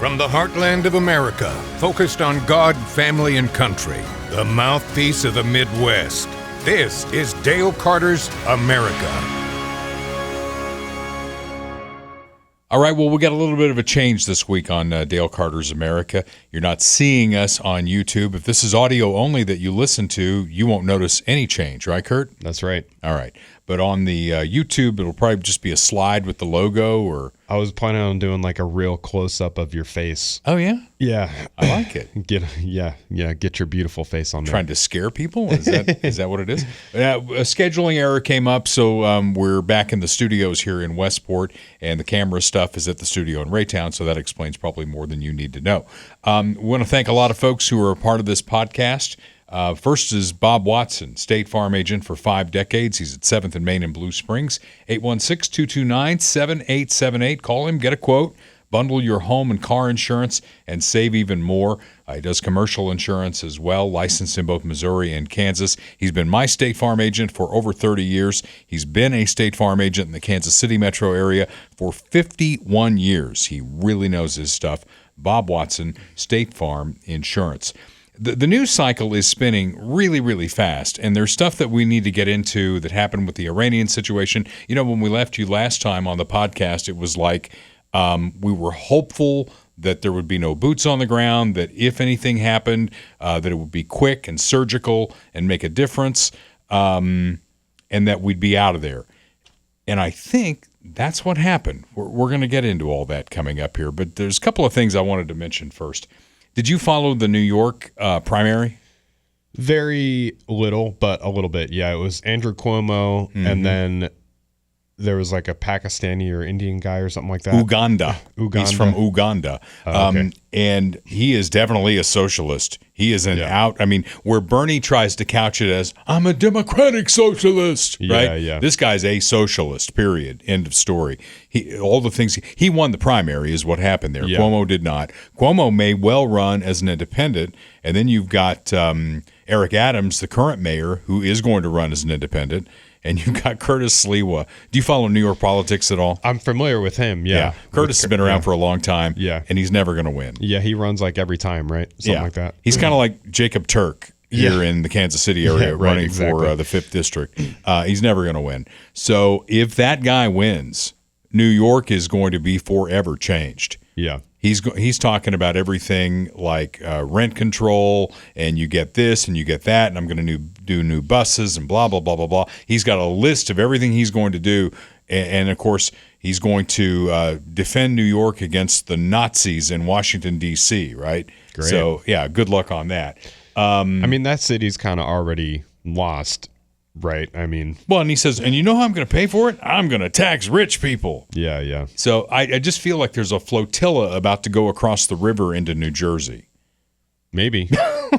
From the heartland of America, focused on God, family, and country, the mouthpiece of the Midwest. This is Dale Carter's America. All right, well, we got a little bit of a change this week on Dale Carter's America. You're not seeing us on YouTube. If this is audio only that you listen to, you won't notice any change, right, Kurt? That's right. All right. But on the YouTube, it'll probably just be a slide with the logo or... I was planning on doing like a real close-up of your face. Oh, yeah? Yeah. I like it. Get your beautiful face on there. Trying to scare people? Is that what it is? A scheduling error came up, so we're back in the studios here in Westport, and the camera stuff is at the studio in Raytown, so that explains probably more than you need to know. We want to thank a lot of folks who are a part of this podcast. First is Bob Watson, State Farm agent for 5 decades. He's at 7th and Main in Blue Springs. 816-229-7878. Call him, get a quote, bundle your home and car insurance, and save even more. He does commercial insurance as well, licensed in both Missouri and Kansas. He's been my State Farm agent for over 30 years. He's been a State Farm agent in the Kansas City metro area for 51 years. He really knows his stuff. Bob Watson, State Farm Insurance. The news cycle is spinning really, really fast, and there's stuff that we need to get into that happened with the Iranian situation. You know, when we left you last time on the podcast, it was like we were hopeful that there would be no boots on the ground, that if anything happened, that it would be quick and surgical and make a difference, and that we'd be out of there. And I think that's what happened. We're going to get into all that coming up here, but there's a couple of things I wanted to mention first. Did you follow the New York primary? Very little, but a little bit. Yeah, it was Andrew Cuomo, and then there was like a Pakistani or Indian guy or something like that. Uganda. He's from Uganda. Okay. And he is definitely a socialist. He is where Bernie tries to couch it as, I'm a democratic socialist, right? Yeah. This guy's a socialist, period. End of story. All the things, he won the primary is what happened there. Yeah. Cuomo did not. Cuomo may well run as an independent, and then you've got Eric Adams, the current mayor, who is going to run as an independent. And you've got Curtis Sliwa. Do you follow New York politics at all? I'm familiar with him, yeah. Curtis has been around for a long time, and he's never going to win. Yeah, he runs like every time, right? Something like that. He's kind of like Jacob Turk here in the Kansas City area running for the 5th District. He's never going to win. So if that guy wins, New York is going to be forever changed. Yeah. He's talking about everything like rent control, and you get this and you get that, and I'm going to do new buses and blah, blah, blah, blah, blah. He's got a list of everything he's going to do, and of course, he's going to defend New York against the Nazis in Washington, D.C., right? Great. So, yeah, good luck on that. I mean, that city's kind of already lost, right? I mean... Well, and he says, and you know how I'm going to pay for it? I'm going to tax rich people. Yeah. So I just feel like there's a flotilla about to go across the river into New Jersey. Maybe.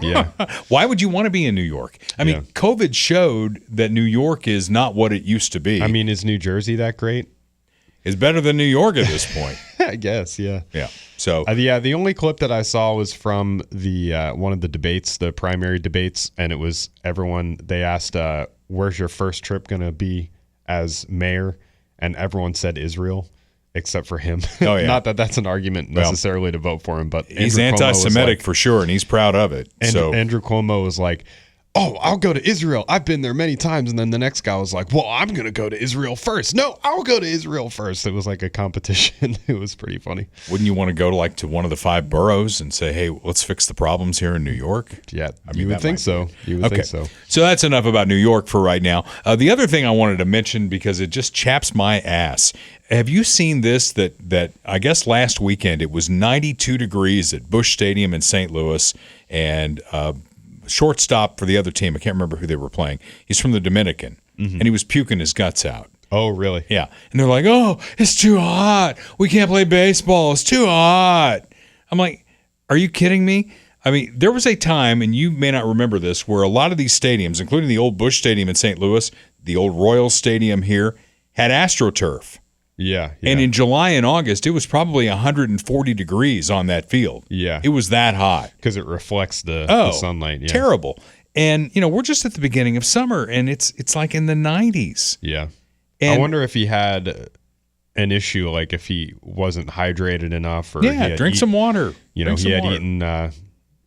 Yeah. Why would you want to be in New York? I mean, COVID showed that New York is not what it used to be. I mean, is New Jersey that great? It's better than New York at this point. I guess, yeah. Yeah. So the only clip that I saw was from the one of the debates, the primary debates, and it was everyone, they asked, where's your first trip going to be as mayor? And everyone said Israel, except for him. Oh, yeah. Not that that's an argument necessarily to vote for him, but he's anti-Semitic for sure, and he's proud of it. Andrew Cuomo was like, oh, I'll go to Israel. I've been there many times. And then the next guy was like, well, I'm going to go to Israel first. No, I'll go to Israel first. It was like a competition. It was pretty funny. Wouldn't you want to go to one of the 5 boroughs and say, hey, let's fix the problems here in New York? Yeah, you would think so. You would think so. So that's enough about New York for right now. The other thing I wanted to mention, because it just chaps my ass. Have you seen this, that I guess last weekend it was 92 degrees at Busch Stadium in St. Louis, and shortstop for the other team, I can't remember who they were playing. He's from the Dominican, and he was puking his guts out. Oh, really? Yeah. And they're like, oh, it's too hot. We can't play baseball. It's too hot. I'm like, are you kidding me? I mean, there was a time, and you may not remember this, where a lot of these stadiums, including the old Busch Stadium in St. Louis, the old Royal Stadium here, had AstroTurf. Yeah. And in July and August, it was probably 140 degrees on that field. Yeah. It was that hot. Because it reflects the sunlight. Yeah. Terrible. And, we're just at the beginning of summer, and it's like in the 90s. Yeah. And I wonder if he had an issue, like if he wasn't hydrated enough, or drink some water. He had eaten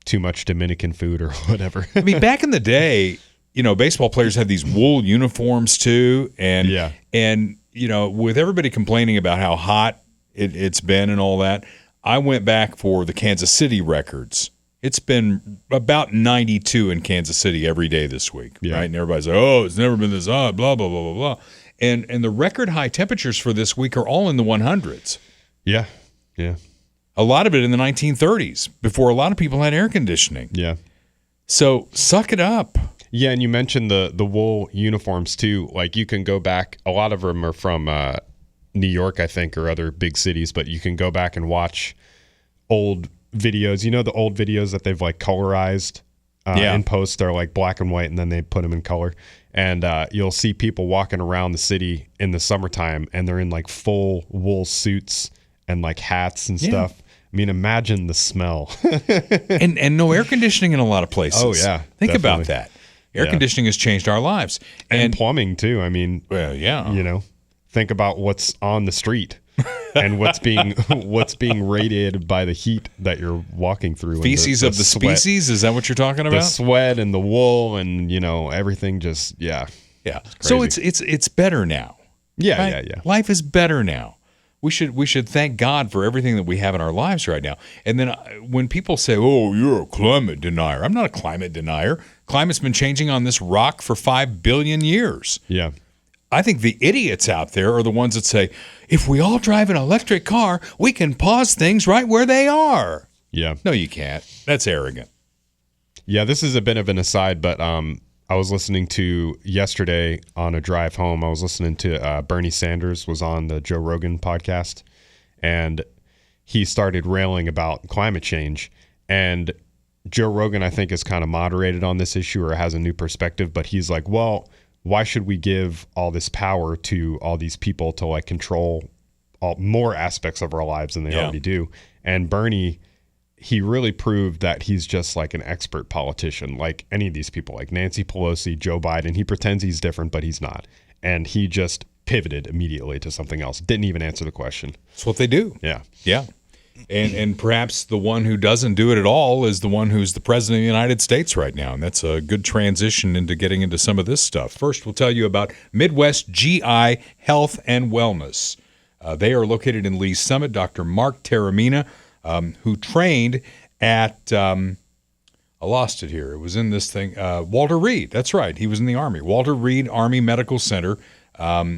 too much Dominican food or whatever. I mean, back in the day, baseball players had these wool uniforms too, and with everybody complaining about how hot it's been and all that, I went back for the Kansas City records. It's been about 92 in Kansas City every day this week, right? And everybody's like, "Oh, it's never been this hot," blah blah blah blah blah. And the record high temperatures for this week are all in the 100s. Yeah. A lot of it in the 1930s, before a lot of people had air conditioning. Yeah. So suck it up. Yeah, and you mentioned the wool uniforms too. Like you can go back. A lot of them are from New York, I think, or other big cities. But you can go back and watch old videos. The old videos that they've like colorized in post. They're like black and white, and then they put them in color. And you'll see people walking around the city in the summertime, and they're in like full wool suits and like hats and stuff. I mean, imagine the smell. and no air conditioning in a lot of places. Oh, yeah. Think definitely. about that. Air conditioning has changed our lives. And plumbing, too. I mean, well, yeah. Think about what's on the street and what's being radiated by the heat that you're walking through. Feces of the sweat. Species? Is that what you're talking about? The sweat and the wool and, everything just, Yeah. So it's better now. Yeah, right? yeah. Life is better now. We should thank God for everything that we have in our lives right now. And then when people say, "Oh, you're a climate denier," I'm not a climate denier. Climate's been changing on this rock for 5 billion years. Yeah. I think the idiots out there are the ones that say, if we all drive an electric car, we can pause things right where they are. Yeah. No, you can't. That's arrogant. Yeah, this is a bit of an aside, but I was listening to yesterday on a drive home. I was listening to Bernie Sanders was on the Joe Rogan podcast, and he started railing about climate change. And Joe Rogan, I think, is kind of moderated on this issue or has a new perspective, but he's like, well, why should we give all this power to all these people to like control more aspects of our lives than they already do? And Bernie, he really proved that he's just like an expert politician, like any of these people, like Nancy Pelosi, Joe Biden. He pretends he's different, but he's not. And he just pivoted immediately to something else. Didn't even answer the question. That's what they do. Yeah. Yeah. And perhaps the one who doesn't do it at all is the one who's the president of the United States right now. And that's a good transition into getting into some of this stuff. First, we'll tell you about Midwest GI Health and Wellness. They are located in Lee's Summit. Dr. Mark Taramina, who trained at, I lost it here. It was in this thing. Walter Reed. That's right. He was in the Army. Walter Reed Army Medical Center.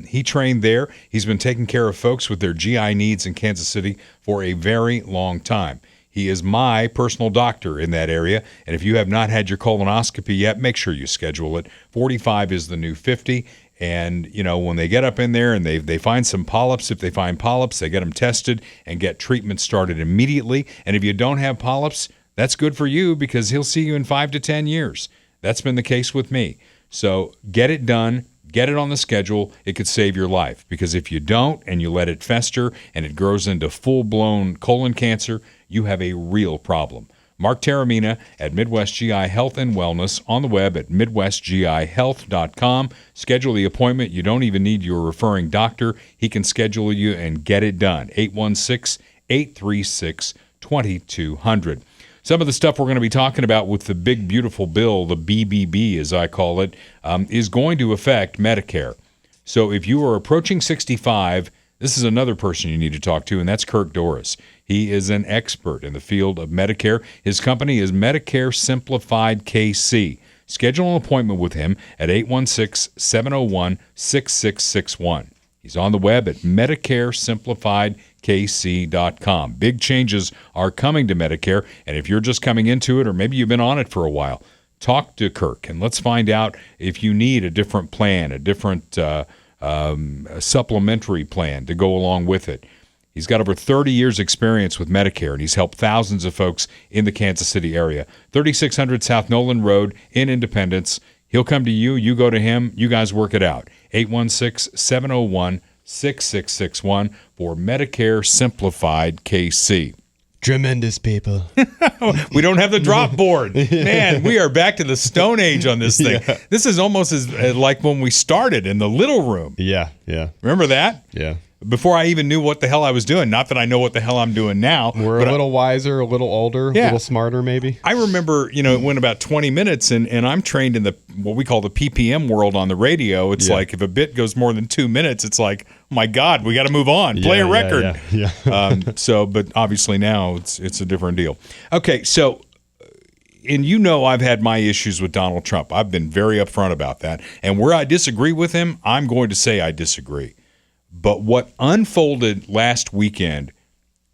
He trained there. He's been taking care of folks with their GI needs in Kansas City for a very long time. He is my personal doctor in that area, and if you have not had your colonoscopy yet, make sure you schedule it. 45 is the new 50, and when they get up in there and they find some polyps, if they find polyps, they get them tested and get treatment started immediately. And if you don't have polyps, that's good for you because he'll see you in 5 to 10 years. That's been the case with me. So get it done. Get it on the schedule. It could save your life because if you don't and you let it fester and it grows into full-blown colon cancer, you have a real problem. Mark Taramina at Midwest GI Health and Wellness on the web at midwestgihealth.com. Schedule the appointment. You don't even need your referring doctor. He can schedule you and get it done. 816-836-2200. Some of the stuff we're going to be talking about with the big, beautiful bill, the BBB as I call it, is going to affect Medicare. So if you are approaching 65, this is another person you need to talk to, and that's Kirk Doris. He is an expert in the field of Medicare. His company is Medicare Simplified KC. Schedule an appointment with him at 816-701-6661. He's on the web at MedicareSimplifiedKC.com. Big changes are coming to Medicare, and if you're just coming into it or maybe you've been on it for a while, talk to Kirk, and let's find out if you need a different plan, a different supplementary plan to go along with it. He's got over 30 years' experience with Medicare, and he's helped thousands of folks in the Kansas City area. 3600 South Nolan Road in Independence. He'll come to you. You go to him. You guys work it out. 816-701-6661 for Medicare Simplified KC. Tremendous people. We don't have the drop board. Man, we are back to the Stone Age on this thing. Yeah. This is almost as like when we started in the little room. Yeah, yeah. Remember that? Yeah. before I even knew what the hell I was doing. Not that I know what the hell I'm doing now. We're a little wiser, a little older, a little smarter maybe. I remember, it went about 20 minutes, and I'm trained in what we call the PPM world on the radio. It's like if a bit goes more than 2 minutes, it's like, oh my God, we got to move on. Play a record. Yeah. But obviously now it's a different deal. Okay, so, and I've had my issues with Donald Trump. I've been very upfront about that. And where I disagree with him, I'm going to say I disagree. But what unfolded last weekend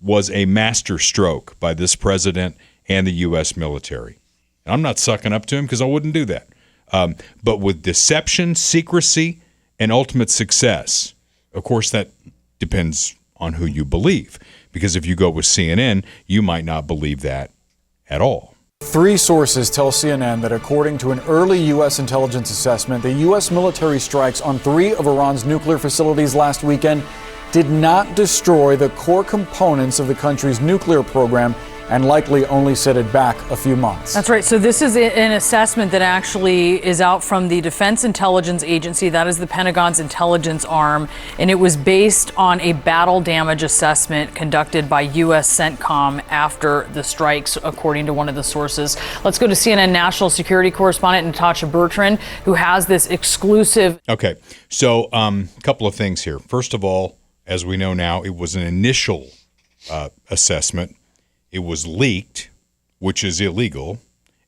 was a master stroke by this president and the U.S. military. And I'm not sucking up to him because I wouldn't do that. But with deception, secrecy, and ultimate success, of course, that depends on who you believe. Because if you go with CNN, you might not believe that at all. 3 sources tell CNN that according to an early U.S. intelligence assessment, the U.S. military strikes on 3 of Iran's nuclear facilities last weekend did not destroy the core components of the country's nuclear program and likely only set it back a few months. That's right. So this is an assessment that actually is out from the Defense Intelligence Agency. That is the Pentagon's intelligence arm. And it was based on a battle damage assessment conducted by U.S. CENTCOM after the strikes, according to one of the sources. Let's go to CNN national security correspondent Natasha Bertrand, who has this exclusive. Okay. So a couple of things here. First of all, as we know now, it was an initial assessment. It was leaked, which is illegal.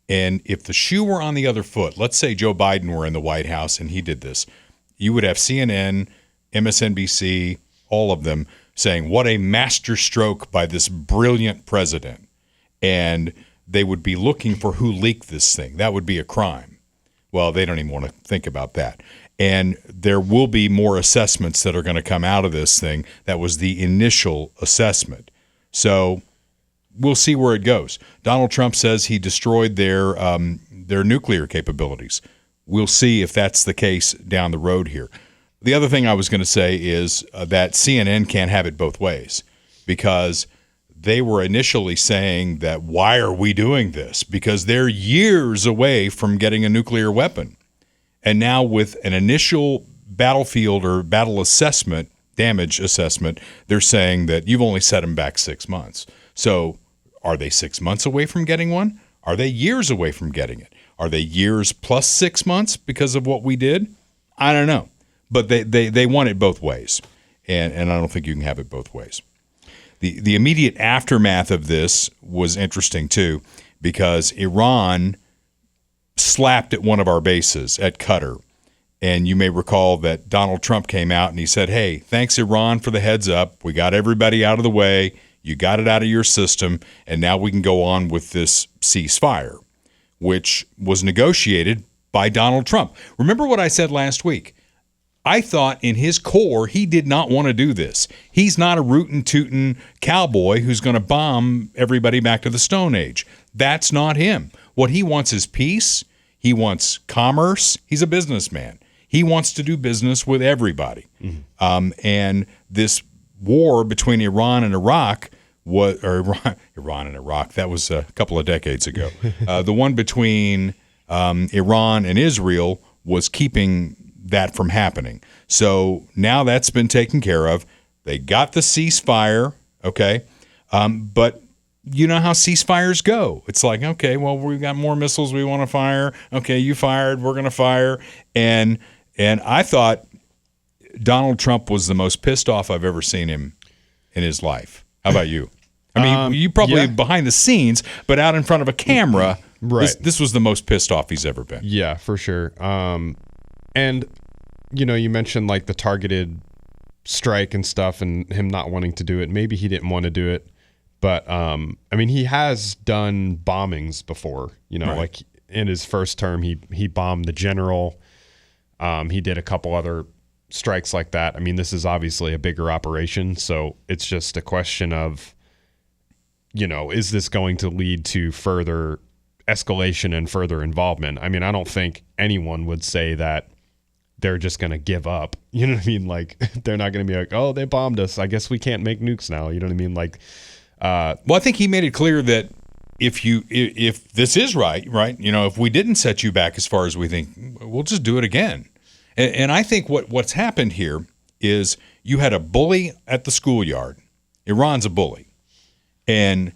And if the shoe were on the other foot, let's say Joe Biden were in the White House and he did this, you would have CNN, MSNBC, all of them saying, what a master stroke by this brilliant president. And they would be looking for who leaked this thing. That would be a crime. Well, they don't even want to think about that. And there will be more assessments that are going to come out of this thing. That was the initial assessment. So we'll see where it goes. Donald Trump says he destroyed their nuclear capabilities. We'll see if that's the case down the road here. The other thing I was going to say is that CNN can't have it both ways, because they were initially saying that why are we doing this? Because they're years away from getting a nuclear weapon. And now with an initial battlefield or battle assessment, damage assessment, they're saying that you've only set them back 6 months. So are they 6 months away from getting one? Are they years away from getting it? Are they years plus 6 months because of what we did? I don't know. But they want it both ways. And I don't think you can have it both ways. The immediate aftermath of this was interesting, too, because Iran slapped at one of our bases at Qatar. And you may recall that Donald Trump came out and he said, hey, thanks, Iran, for the heads up. We got everybody out of the way. You got it out of your system, and now we can go on with this ceasefire, which was negotiated by Donald Trump. Remember what I said last week? I thought in his core he did not want to do this. He's not a rootin' tootin' cowboy who's going to bomb everybody back to the Stone Age. That's not him. What he wants is peace. He wants commerce. He's a businessman. He wants to do business with everybody. Mm-hmm. And this war between Iran and Iraq Iran and Iraq, that was a couple of decades ago. The one between Iran and Israel was keeping that from happening. So now that's been taken care of. They got the ceasefire, okay? But you know how ceasefires go. It's like, okay, well, we've got more missiles we want to fire. Okay, you fired, we're going to fire. And I thought Donald Trump was the most pissed off I've ever seen him in his life. How about you? I mean, you probably behind the scenes, but out in front of a camera, right. This was the most pissed off he's ever been. Yeah, for sure. And, you mentioned like the targeted strike and stuff and him not wanting to do it. Maybe he didn't want to do it. But, he has done bombings before, right. Like in his first term, he bombed the general. He did a couple other strikes like that. This is obviously a bigger operation. So it's just a question of, is this going to lead to further escalation and further involvement? I don't think anyone would say that they're just going to give up. You know what I mean? Like, they're not going to be like, oh, they bombed us. I guess we can't make nukes now. You know what I mean? Like, well, I think he made it clear that if this is right, if we didn't set you back as far as we think, we'll just do it again. And I think what's happened here is you had a bully at the schoolyard. Iran's a bully. And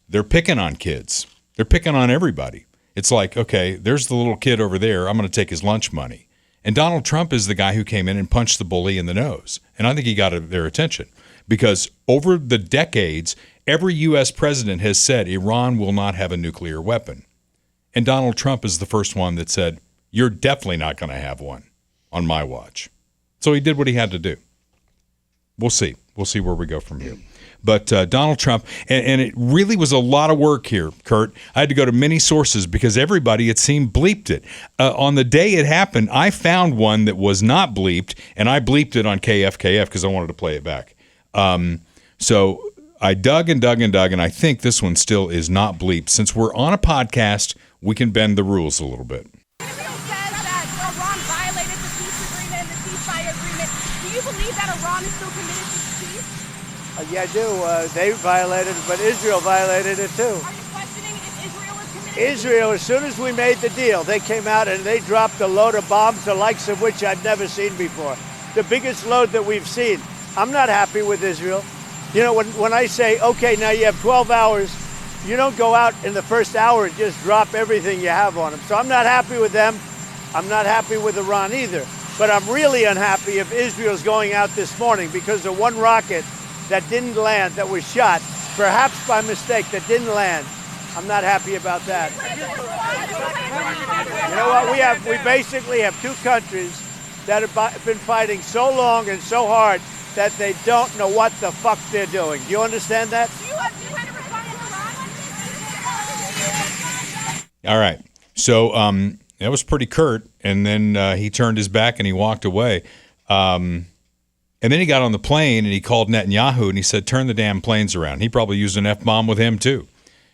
they're picking on kids. They're picking on everybody. It's like, okay, there's the little kid over there. I'm going to take his lunch money. And Donald Trump is the guy who came in and punched the bully in the nose. And I think he got their attention because over the decades, every U.S. president has said Iran will not have a nuclear weapon. And Donald Trump is the first one that said, you're definitely not going to have one on my watch. So he did what he had to do. We'll see. We'll see where we go from here. But Donald Trump, and it really was a lot of work here, Kurt. I had to go to many sources because everybody, it seemed, bleeped it. On the day it happened, I found one that was not bleeped, and I bleeped it on KFKF because I wanted to play it back. So I dug and dug and dug, and I think this one still is not bleeped. Since we're on a podcast, we can bend the rules a little bit. Israel says that Iran violated the peace agreement and the ceasefire agreement. Do you believe that Iran is still committed to peace? Yeah, I do. They violated it, but Israel violated it too. Are you questioning if Israel is committed? Israel, as soon as we made the deal, they came out and they dropped a load of bombs, the likes of which I've never seen before. The biggest load that we've seen. I'm not happy with Israel. You know, when I say, okay, now you have 12 hours, you don't go out in the first hour and just drop everything you have on them. So I'm not happy with them. I'm not happy with Iran either. But I'm really unhappy if Israel's going out this morning because of one rocket that didn't land, that was shot, perhaps by mistake, that didn't land. I'm not happy about that. You know what? We basically have two countries that have been fighting so long and so hard that they don't know what the fuck they're doing. Do you understand that? All right. So that was pretty curt, and then he turned his back and he walked away. And then he got on the plane and he called Netanyahu and he said, turn the damn planes around. He probably used an F-bomb with him too.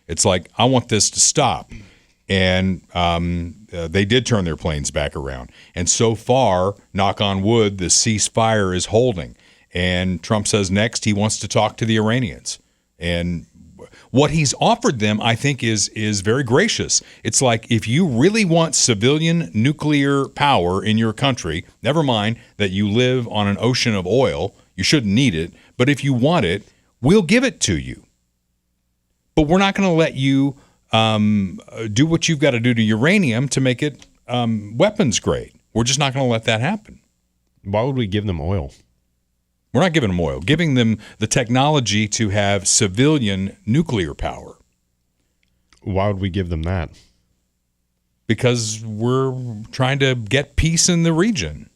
It's like, I want this to stop. And they did turn their planes back around. And so far, knock on wood, the ceasefire is holding. And Trump says next he wants to talk to the Iranians. And what he's offered them, I think, is very gracious. It's like, if you really want civilian nuclear power in your country, never mind that you live on an ocean of oil, you shouldn't need it, but if you want it, we'll give it to you. But we're not going to let you do what you've got to do to uranium to make it weapons grade. We're just not going to let that happen. Why would we give them oil? We're not giving them oil, giving them the technology to have civilian nuclear power. Why would we give them that? Because we're trying to get peace in the region.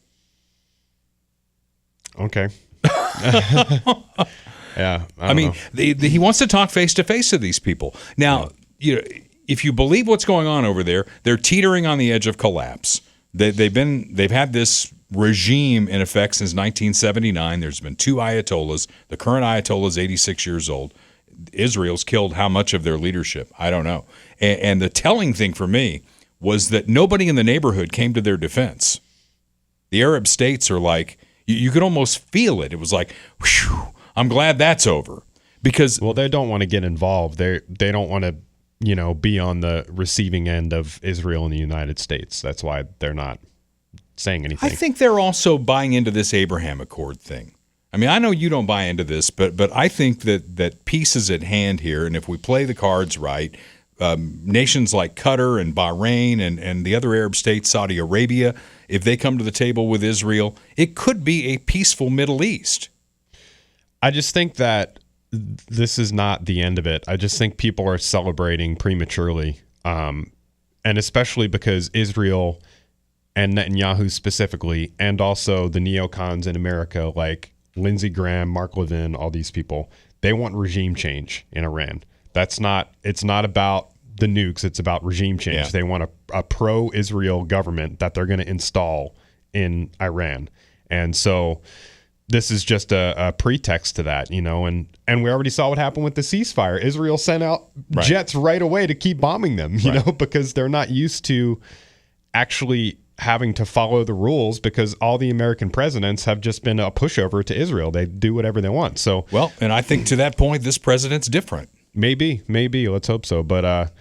Okay. Yeah. I mean, he wants to talk face to face to these people. Now, you know, if you believe what's going on over there, they're teetering on the edge of collapse. They've had this regime in effect since 1979. There's been two ayatollahs. The current ayatollah is 86 years old. Israel's killed how much of their leadership? I don't know. And the telling thing for me was that nobody in the neighborhood came to their defense. The Arab states are like, you could almost feel it. It was like, whew, I'm glad that's over. Because they don't want to get involved. They don't want to, be on the receiving end of Israel and the United States. That's why they're not saying anything. I think they're also buying into this Abraham Accord thing. I mean, I know you don't buy into this, but I think that peace is at hand here, and if we play the cards right, nations like Qatar and Bahrain and the other Arab states, Saudi Arabia, if they come to the table with Israel, it could be a peaceful Middle East. I just think that this is not the end of it. I just think people are celebrating prematurely, and especially because Israel and Netanyahu specifically, and also the neocons in America like Lindsey Graham, Mark Levin, all these people, they want regime change in Iran. It's not about the nukes, it's about regime change. Yeah. They want a pro-Israel government that they're going to install in Iran. And so this is just a pretext to that, and we already saw what happened with the ceasefire. Israel sent out jets right away to keep bombing them, because they're not used to actually having to follow the rules, because all the American presidents have just been a pushover to Israel. They do whatever they want. So, well, and I think to that point, this president's different. Maybe. Let's hope so. But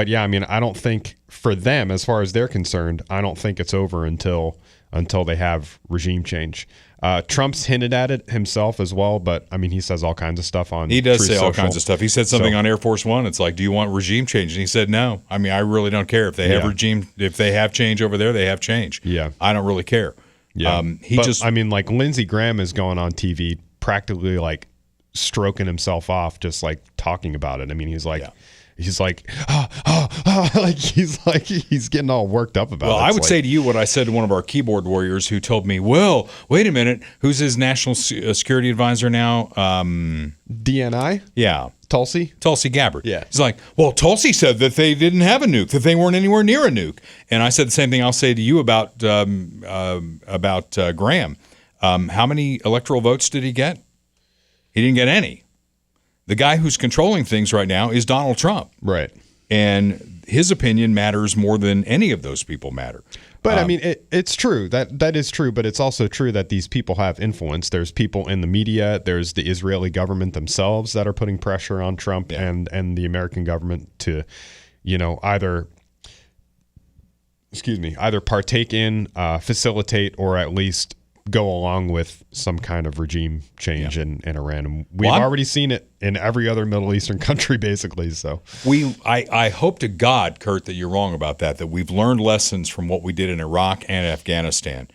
yeah, I mean, I don't think for them, as far as they're concerned, I don't think it's over until they have regime change. Trump's hinted at it himself as well, but I mean, he says all kinds of stuff on. He does Truth say all Social. kinds of stuff. He said something on Air Force One. It's like, do you want regime change? And he said, no. I mean, I really don't care if they have if they have change over there, they have change. Yeah, I don't really care. Yeah, I mean, like Lindsey Graham is going on TV, practically like stroking himself off, just like talking about it. I mean, he's like. Like he's getting all worked up about it. Well, I would say to you what I said to one of our keyboard warriors who told me, well, wait a minute, who's his national security advisor now? DNI? Yeah. Tulsi Gabbard. Yeah. He's like, well, Tulsi said that they didn't have a nuke, that they weren't anywhere near a nuke. And I said the same thing I'll say to you about Graham. How many electoral votes did he get? He didn't get any. The guy who's controlling things right now is Donald Trump. Right. And his opinion matters more than any of those people matter. But I mean, it's true. That is true, but it's also true that these people have influence. There's people in the media, there's the Israeli government themselves that are putting pressure on Trump and the American government to, either partake in, facilitate, or at least go along with some kind of regime change in Iran. And we've already seen it in every other Middle Eastern country, basically. So I hope to God, Kurt, that you're wrong about that we've learned lessons from what we did in Iraq and Afghanistan.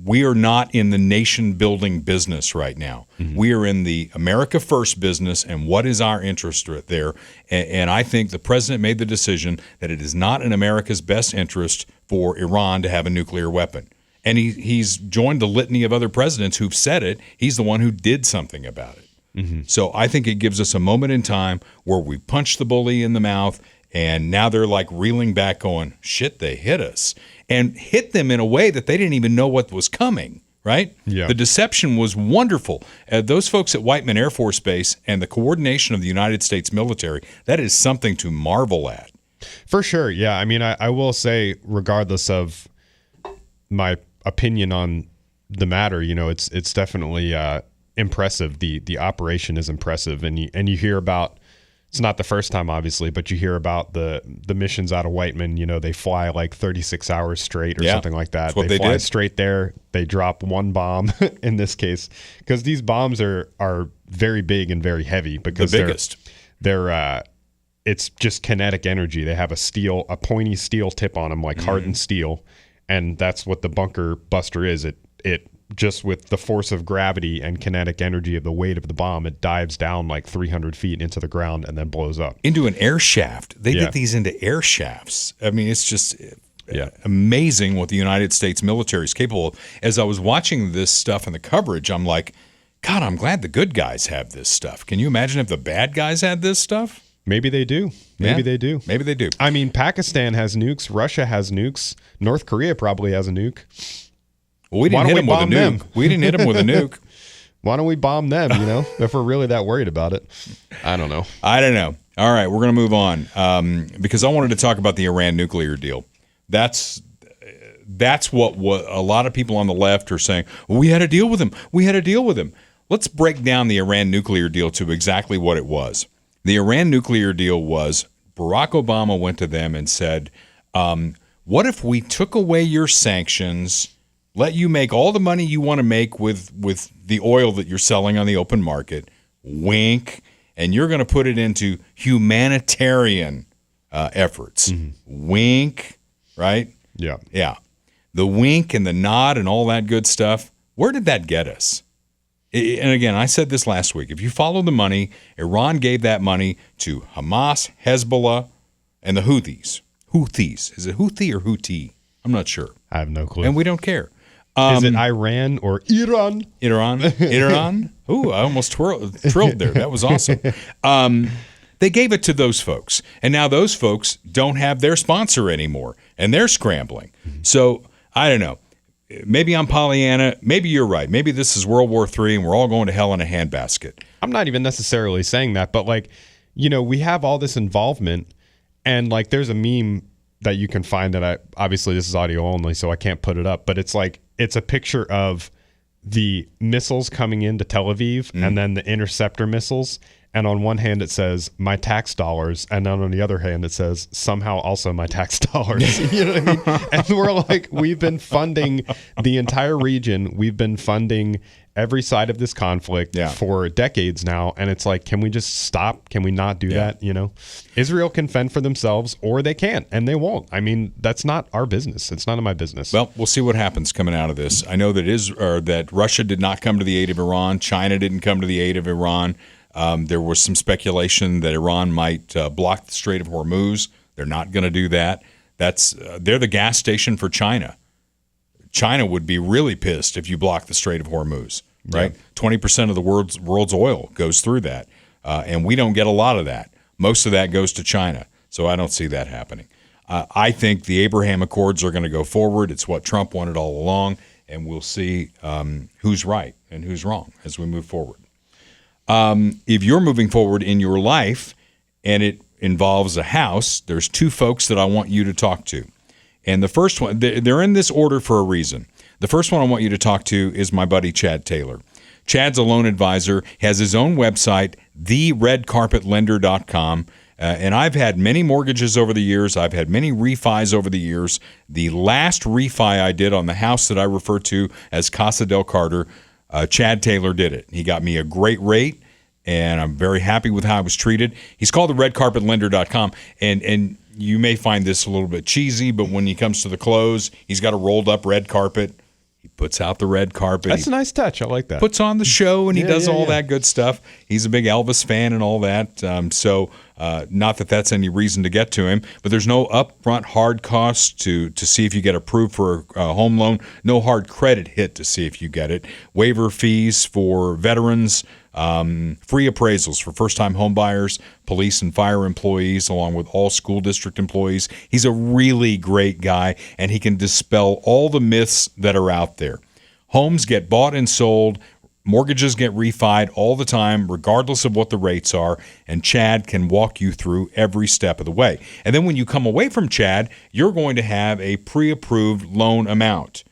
We are not in the nation building business right now. Mm-hmm. We are in the America First business, and what is our interest there? And I think the president made the decision that it is not in America's best interest for Iran to have a nuclear weapon. And he's joined the litany of other presidents who've said it. He's the one who did something about it. Mm-hmm. So I think it gives us a moment in time where we punch the bully in the mouth, and now they're like reeling back going, shit, they hit us. And hit them in a way that they didn't even know what was coming, right? Yeah. The deception was wonderful. Those folks at Whiteman Air Force Base and the coordination of the United States military, that is something to marvel at. For sure, yeah. I mean, I will say, regardless of my opinion on the matter, it's definitely impressive. The operation is impressive, and you hear about. It's not the first time, obviously, but you hear about the missions out of Whiteman. They fly like 36 hours straight or something like that. That's what they fly did. Straight there. They drop one bomb in this case, because these bombs are very big and very heavy. Because the biggest. They're it's just kinetic energy. They have a pointy steel tip on them, like hardened steel. And that's what the bunker buster is. It just with the force of gravity and kinetic energy of the weight of the bomb, it dives down like 300 feet into the ground and then blows up. Into an air shaft. They get these into air shafts. I mean, it's just amazing what the United States military is capable of. As I was watching this stuff and the coverage, I'm like, God, I'm glad the good guys have this stuff. Can you imagine if the bad guys had this stuff? Maybe they do. Maybe they do. Maybe they do. I mean, Pakistan has nukes. Russia has nukes. North Korea probably has a nuke. Well, we didn't hit them with a nuke. We didn't hit them with a nuke. Why don't we bomb them, if we're really that worried about it? I don't know. All right, we're going to move on because I wanted to talk about the Iran nuclear deal. That's what a lot of people on the left are saying. Well, we had to deal with him. Let's break down the Iran nuclear deal to exactly what it was. The Iran nuclear deal was Barack Obama went to them and said, what if we took away your sanctions, let you make all the money you want to make with the oil that you're selling on the open market, wink, and you're going to put it into humanitarian efforts. Mm-hmm. Wink, right? Yeah. Yeah. The wink and the nod and all that good stuff, where did that get us? And again, I said this last week. If you follow the money, Iran gave that money to Hamas, Hezbollah, and the Houthis. Houthis. Is it Houthi or Houthi? I'm not sure. I have no clue. And we don't care. Is it Iran or Iran? Iran? Ooh, I almost trilled there. That was awesome. They gave it to those folks. And now those folks don't have their sponsor anymore. And they're scrambling. Mm-hmm. So, I don't know. Maybe I'm Pollyanna. Maybe you're right. Maybe this is World War III and we're all going to hell in a handbasket. I'm not even necessarily saying that, but we have all this involvement, and there's a meme that you can find that obviously this is audio only, so I can't put it up, but it's a picture of the missiles coming into Tel Aviv and then the interceptor missiles, And on one hand, it says my tax dollars. And then on the other hand, it says somehow also my tax dollars. You know what I mean? And we're like, we've been funding the entire region. We've been funding every side of this conflict for decades now. And it's like, can we just stop? Can we not do that? You know, Israel can fend for themselves or they can't, and they won't. I mean, that's not our business. It's none of my business. Well, we'll see what happens coming out of this. I know that that Russia did not come to the aid of Iran. China didn't come to the aid of Iran. There was some speculation that Iran might block the Strait of Hormuz. They're not going to do that. They're the gas station for China. China would be really pissed if you block the Strait of Hormuz, right? 20% of the world's oil goes through that, and we don't get a lot of that. Most of that goes to China, so I don't see that happening. I think the Abraham Accords are going to go forward. It's what Trump wanted all along, and we'll see who's right and who's wrong as we move forward. If you're moving forward in your life and it involves a house, there's two folks that I want you to talk to. And the first one, they're in this order for a reason. The first one I want you to talk to is my buddy Chad Taylor. Chad's a loan advisor, has his own website, theredcarpetlender.com. And I've had many mortgages over the years. I've had many refis over the years. The last refi I did on the house that I refer to as Casa del Carter, Chad Taylor did it. He got me a great rate, and I'm very happy with how I was treated. He's called theredcarpetlender.com, and you may find this a little bit cheesy, but when he comes to the close, he's got a rolled-up red carpet. He puts out the red carpet. That's a nice touch. I like that. Puts on the show, and he does all that good stuff. He's a big Elvis fan and all that. Not that that's any reason to get to him, but there's no upfront hard cost to see if you get approved for a home loan. No hard credit hit to see if you get it. Waiver fees for veterans. Free appraisals for first-time homebuyers, police and fire employees, along with all school district employees. He's a really great guy, and he can dispel all the myths that are out there. Homes get bought and sold. Mortgages get refied all the time, regardless of what the rates are, and Chad can walk you through every step of the way. And then when you come away from Chad, you're going to have a pre-approved loan amount.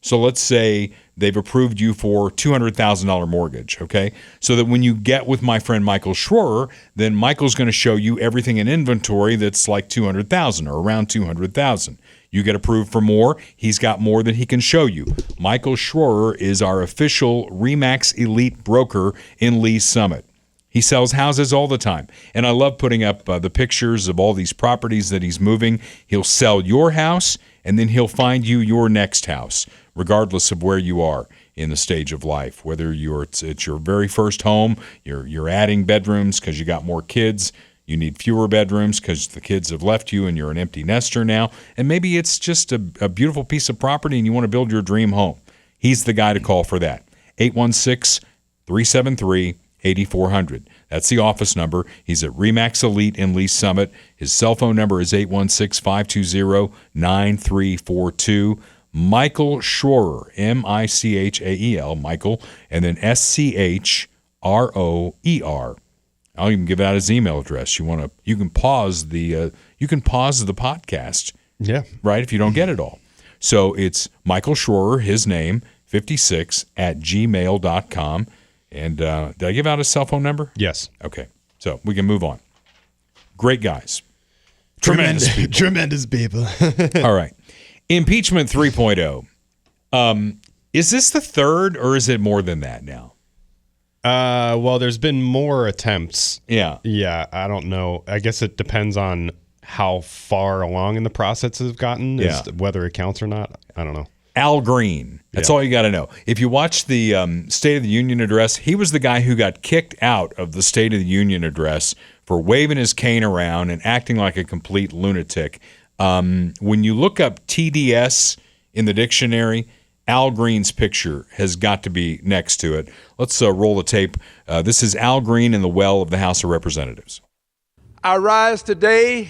So let's say they've approved you for $200,000 mortgage, okay? So that when you get with my friend Michael Schroer, then Michael's going to show you everything in inventory that's like $200,000 or around $200,000. You get approved for more, he's got more that he can show you. Michael Schroer is our official RE/MAX Elite broker in Lee's Summit. He sells houses all the time, and I love putting up the pictures of all these properties that he's moving. He'll sell your house, and then he'll find you your next house, regardless of where you are in the stage of life. Whether it's your very first home, you're adding bedrooms because you got more kids, you need fewer bedrooms because the kids have left you and you're an empty nester now, and maybe it's just a beautiful piece of property and you want to build your dream home. He's the guy to call for that. 816-373-8400. That's the office number. He's at RE/MAX Elite in Lee's Summit. His cell phone number is 816-520-9342. Michael Schroer, Michael, Michael, and then Schroer. I'll even give out his email address. You can pause the podcast. Yeah. Right, if you don't get it all. So it's Michael Schroer, his name, 56 @gmail.com. And did I give out his cell phone number? Yes. Okay. So we can move on. Great guys. Tremendous people. Tremendous people. All right. Impeachment 3.0. Is this the third, or is it more than that now? Well, there's been more attempts. Yeah. Yeah, I don't know. I guess it depends on how far along in the process have gotten, whether it counts or not. I don't know. Al Green. That's all you got to know. If you watch the State of the Union address, he was the guy who got kicked out of the State of the Union address for waving his cane around and acting like a complete lunatic. When you look up TDS in the dictionary, Al Green's picture has got to be next to it. Let's roll the tape. This is Al Green in the well of the House of Representatives. I rise today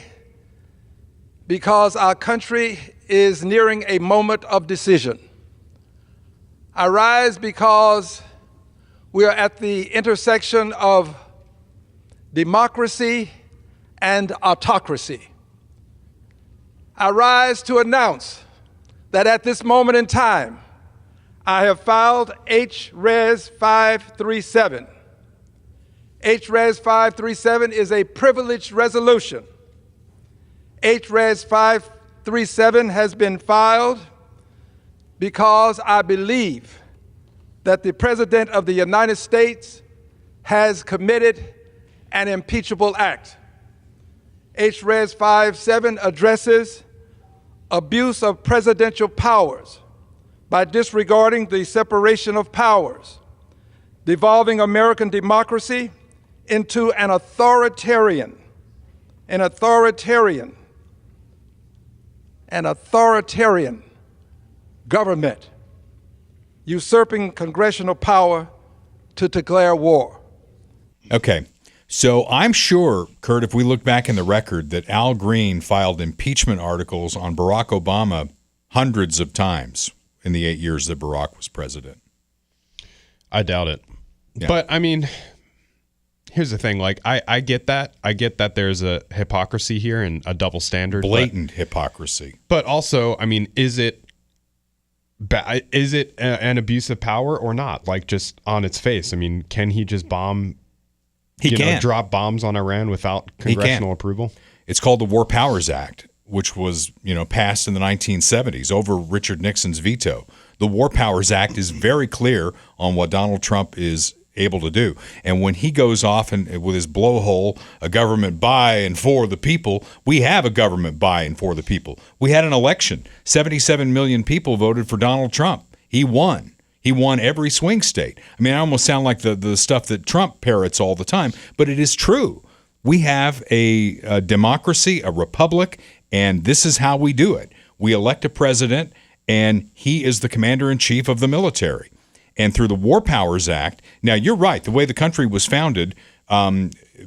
because our country is nearing a moment of decision. I rise because we are at the intersection of democracy and autocracy. I rise to announce that at this moment in time, I have filed H-Res 537, HRES 537 is a privileged resolution. HRES 537 has been filed because I believe that the President of the United States has committed an impeachable act. HRES 57 addresses abuse of presidential powers by disregarding the separation of powers, devolving American democracy into an authoritarian government, usurping congressional power to declare war. Okay. So I'm sure, Kurt, if we look back in the record, that Al Green filed impeachment articles on Barack Obama hundreds of times in the 8 years that Barack was president. I doubt it. Yeah. But, I mean, here's the thing. Like, I get that. I get that there's a hypocrisy here and a double standard. Blatant hypocrisy. But also, I mean, is it an abuse of power or not? Like, just on its face. I mean, can he just bomb... He can drop bombs on Iran without congressional approval? It's called the War Powers Act, which was, passed in the 1970s over Richard Nixon's veto. The War Powers Act is very clear on what Donald Trump is able to do. And when he goes off and with his blowhole, a government by and for the people, we have a government by and for the people. We had an election. 77 million people voted for Donald Trump. He won. He won every swing state. I mean, I almost sound like the stuff that Trump parrots all the time, but it is true. We have a democracy, a republic, and this is how we do it. We elect a president, and he is the commander-in-chief of the military. And through the War Powers Act, now you're right, the way the country was founded,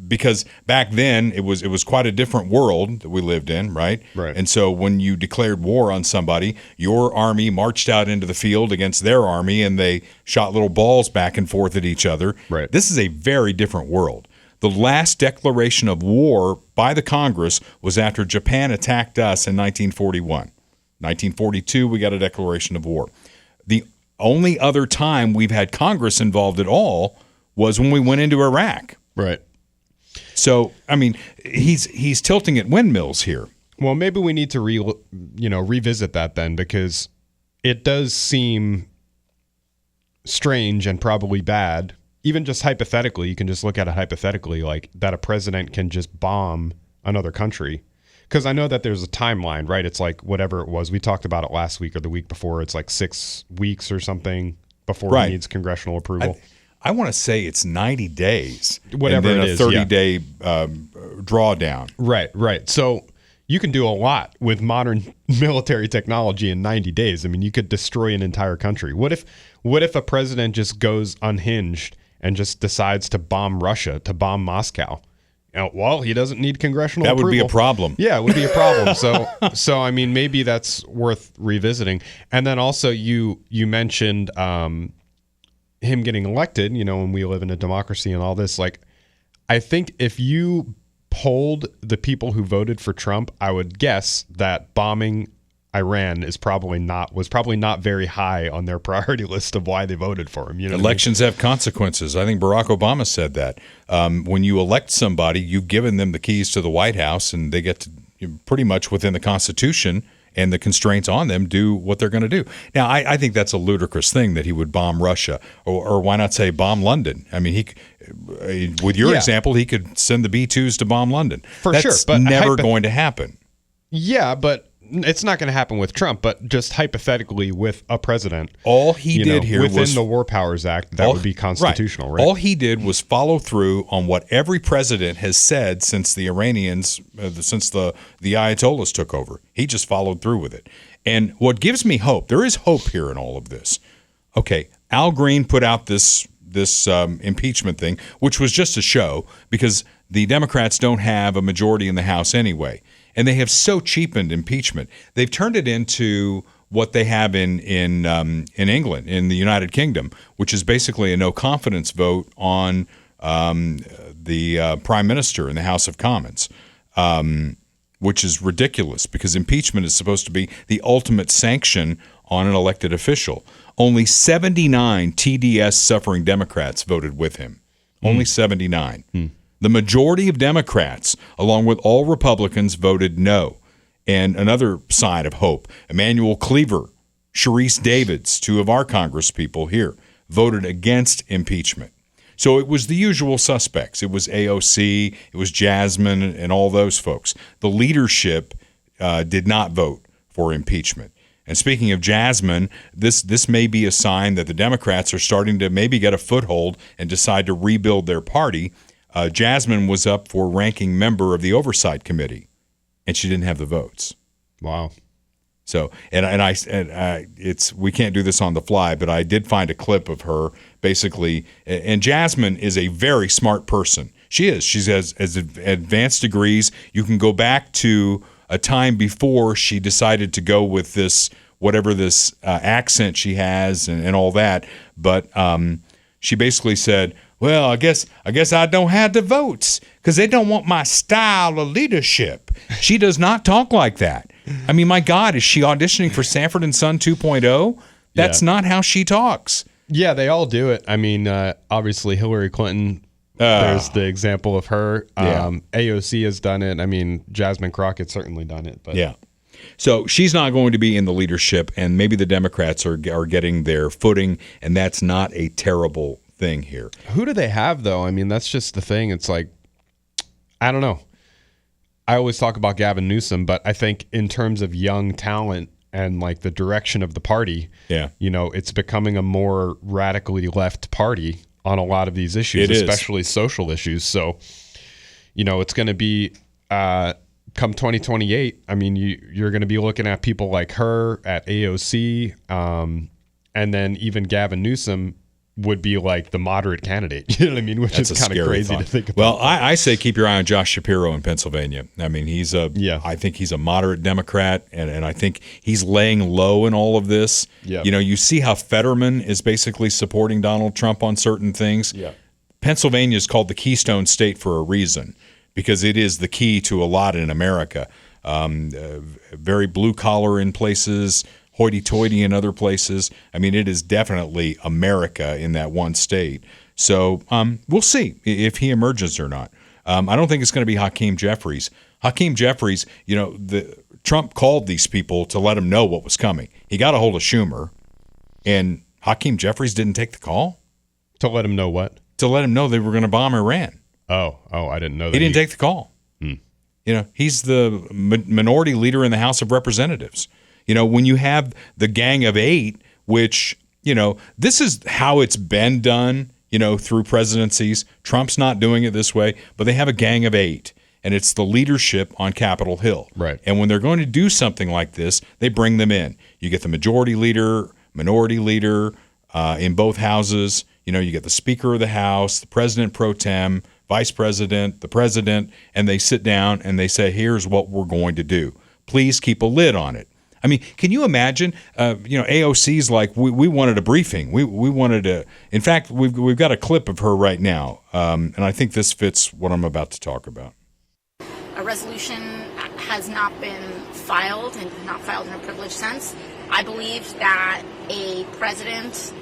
because back then it was quite a different world that we lived in, right? Right. And so when you declared war on somebody, your army marched out into the field against their army, and they shot little balls back and forth at each other. Right. This is a very different world. The last declaration of war by the Congress was after Japan attacked us in 1941. 1942, we got a declaration of war. The only other time we've had Congress involved at all was when we went into Iraq. Right. So, I mean, he's tilting at windmills here. Well, maybe we need to revisit that then, because it does seem strange and probably bad. Even just hypothetically, you can just look at it hypothetically, like that a president can just bomb another country. Because I know that there's a timeline, right? It's like whatever it was. We talked about it last week or the week before. It's like 6 weeks or something before he needs congressional approval. I want to say it's 90 days. Whatever and then it is, a 30-day drawdown. Right. So you can do a lot with modern military technology in 90 days. I mean, you could destroy an entire country. What if a president just goes unhinged and just decides to bomb Russia, to bomb Moscow? Well, he doesn't need congressional approval. That would be a problem. Yeah, it would be a problem. So I mean, maybe that's worth revisiting. And then also you mentioned him getting elected, when we live in a democracy and all this. Like, I think if you polled the people who voted for Trump, I would guess that bombing Iran was probably not very high on their priority list of why they voted for him. Elections have consequences. I think Barack Obama said that. When you elect somebody, you've given them the keys to the White House, and they get to pretty much within the Constitution and the constraints on them do what they're going to do. Now, I think that's a ludicrous thing that he would bomb Russia, or why not say bomb London? I mean, with your example, he could send the B-2s to bomb London. That's but never going to happen. Yeah, but it's not going to happen with Trump, but just hypothetically with a president. All he did here within was the War Powers Act, that would be constitutional, right? All he did was follow through on what every president has said since the Iranians, since the Ayatollahs took over. He just followed through with it. And what gives me hope, there is hope here in all of this. Okay, Al Green put out this impeachment thing, which was just a show because the Democrats don't have a majority in the House anyway. And they have so cheapened impeachment. They've turned it into what they have in England, in the United Kingdom, which is basically a no confidence vote on the Prime Minister in the House of Commons, which is ridiculous because impeachment is supposed to be the ultimate sanction on an elected official. Only 79 TDS-suffering Democrats voted with him. only 79. The majority of Democrats, along with all Republicans, voted no. And another sign of hope, Emmanuel Cleaver, Sharice Davids, two of our congresspeople here, voted against impeachment. So it was the usual suspects. It was AOC, it was Jasmine, and all those folks. The leadership did not vote for impeachment. And speaking of Jasmine, this may be a sign that the Democrats are starting to maybe get a foothold and decide to rebuild their party. Jasmine was up for ranking member of the Oversight Committee, and she didn't have the votes. Wow. So, it's we can't do this on the fly, but I did find a clip of her basically. And Jasmine is a very smart person. She is. She has advanced degrees. You can go back to a time before she decided to go with this whatever this accent she has and all that. But she basically said, "Well, I guess I don't have the votes because they don't want my style of leadership." She does not talk like that. I mean, my God, is she auditioning for Sanford and Son 2.0? That's not how she talks. Yeah, they all do it. I mean, obviously Hillary Clinton, there's the example of her. AOC has done it. I mean, Jasmine Crockett's certainly done it. But yeah. So she's not going to be in the leadership, and maybe the Democrats are getting their footing, and that's not a terrible thing here. Who do they have, though? I mean, that's just the thing. It's like, I don't know. I always talk about Gavin Newsom, but I think in terms of young talent and like the direction of the party, it's becoming a more radically left party on a lot of these issues, especially social issues. So, it's going to be come 2028. I mean, you're going to be looking at people like her, at AOC, and then even Gavin Newsom would be like the moderate candidate, you know what I mean? Which is kind of crazy to think about. Well, I say keep your eye on Josh Shapiro in Pennsylvania. I mean, I think he's a moderate Democrat, and I think he's laying low in all of this. Yeah. You see how Fetterman is basically supporting Donald Trump on certain things. Yeah. Pennsylvania is called the Keystone State for a reason, because it is the key to a lot in America. Very blue collar in places, hoity-toity in other places. I mean, it is definitely America in that one state. So we'll see if he emerges or not. I don't think it's going to be Hakeem Jeffries. Hakeem Jeffries, Trump called these people to let him know what was coming. He got a hold of Schumer, and Hakeem Jeffries didn't take the call. To let him know what? To let him know they were going to bomb Iran. Oh, I didn't know that. He didn't take the call. He's the minority leader in the House of Representatives. When you have the Gang of Eight, which, this is how it's been done, through presidencies. Trump's not doing it this way, but they have a Gang of Eight, and it's the leadership on Capitol Hill. Right. And when they're going to do something like this, they bring them in. You get the majority leader, minority leader in both houses. You get the Speaker of the House, the President pro tem, Vice President, the President, and they sit down and they say, here's what we're going to do. Please keep a lid on it. I mean, can you imagine? AOC's like, we wanted a briefing. We wanted a. In fact, we've got a clip of her right now, and I think this fits what I'm about to talk about. A resolution has not been filed, and not filed in a privileged sense. I believe that a president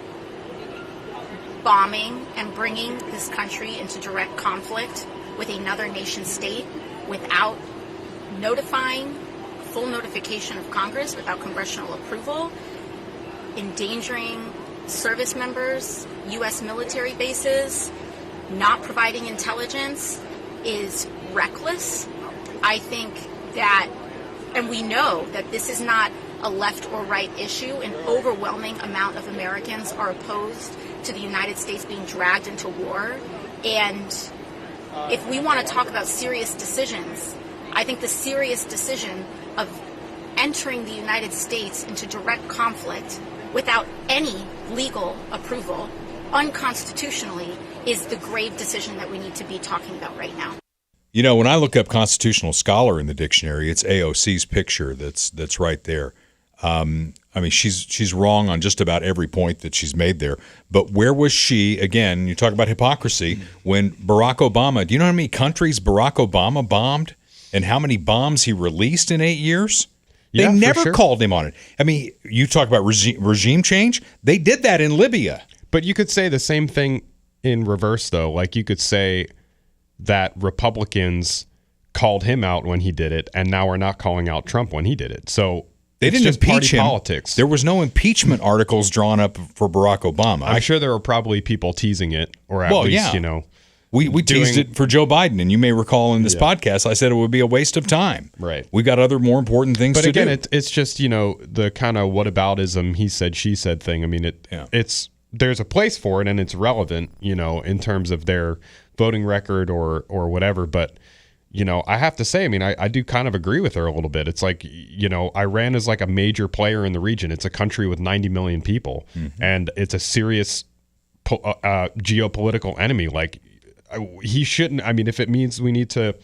bombing and bringing this country into direct conflict with another nation state without notifying. Full notification of Congress, without congressional approval, endangering service members, U.S. military bases, not providing intelligence is reckless. I think that, and we know that this is not a left or right issue. An overwhelming amount of Americans are opposed to the United States being dragged into war. And if we want to talk about serious decisions, I think the serious decision of entering the United States into direct conflict without any legal approval, unconstitutionally, is the grave decision that we need to be talking about right now. When I look up constitutional scholar in the dictionary, it's AOC's picture that's right there. I mean, she's wrong on just about every point that she's made there. But where was she, again, you talk about hypocrisy, when Barack Obama, do you know how many countries Barack Obama bombed? And how many bombs he released in 8 years? They never called him on it. I mean, you talk about regime change. They did that in Libya. But you could say the same thing in reverse, though. Like, you could say that Republicans called him out when he did it, and now we're not calling out Trump when he did it. So they didn't just impeach him. Politics. There was no impeachment articles drawn up for Barack Obama. I'm sure there were probably people teasing it, or at least, We teased it for Joe Biden, and you may recall in this podcast, I said it would be a waste of time. Right. We got other more important things to do. But again, it's just, the kind of whataboutism, he said, she said thing. I mean, there's a place for it, and it's relevant, in terms of their voting record or whatever. But, I have to say, I mean, I do kind of agree with her a little bit. It's like, Iran is like a major player in the region. It's a country with 90 million people, and it's a serious geopolitical enemy. Like, he shouldn't. I mean, if it means we need to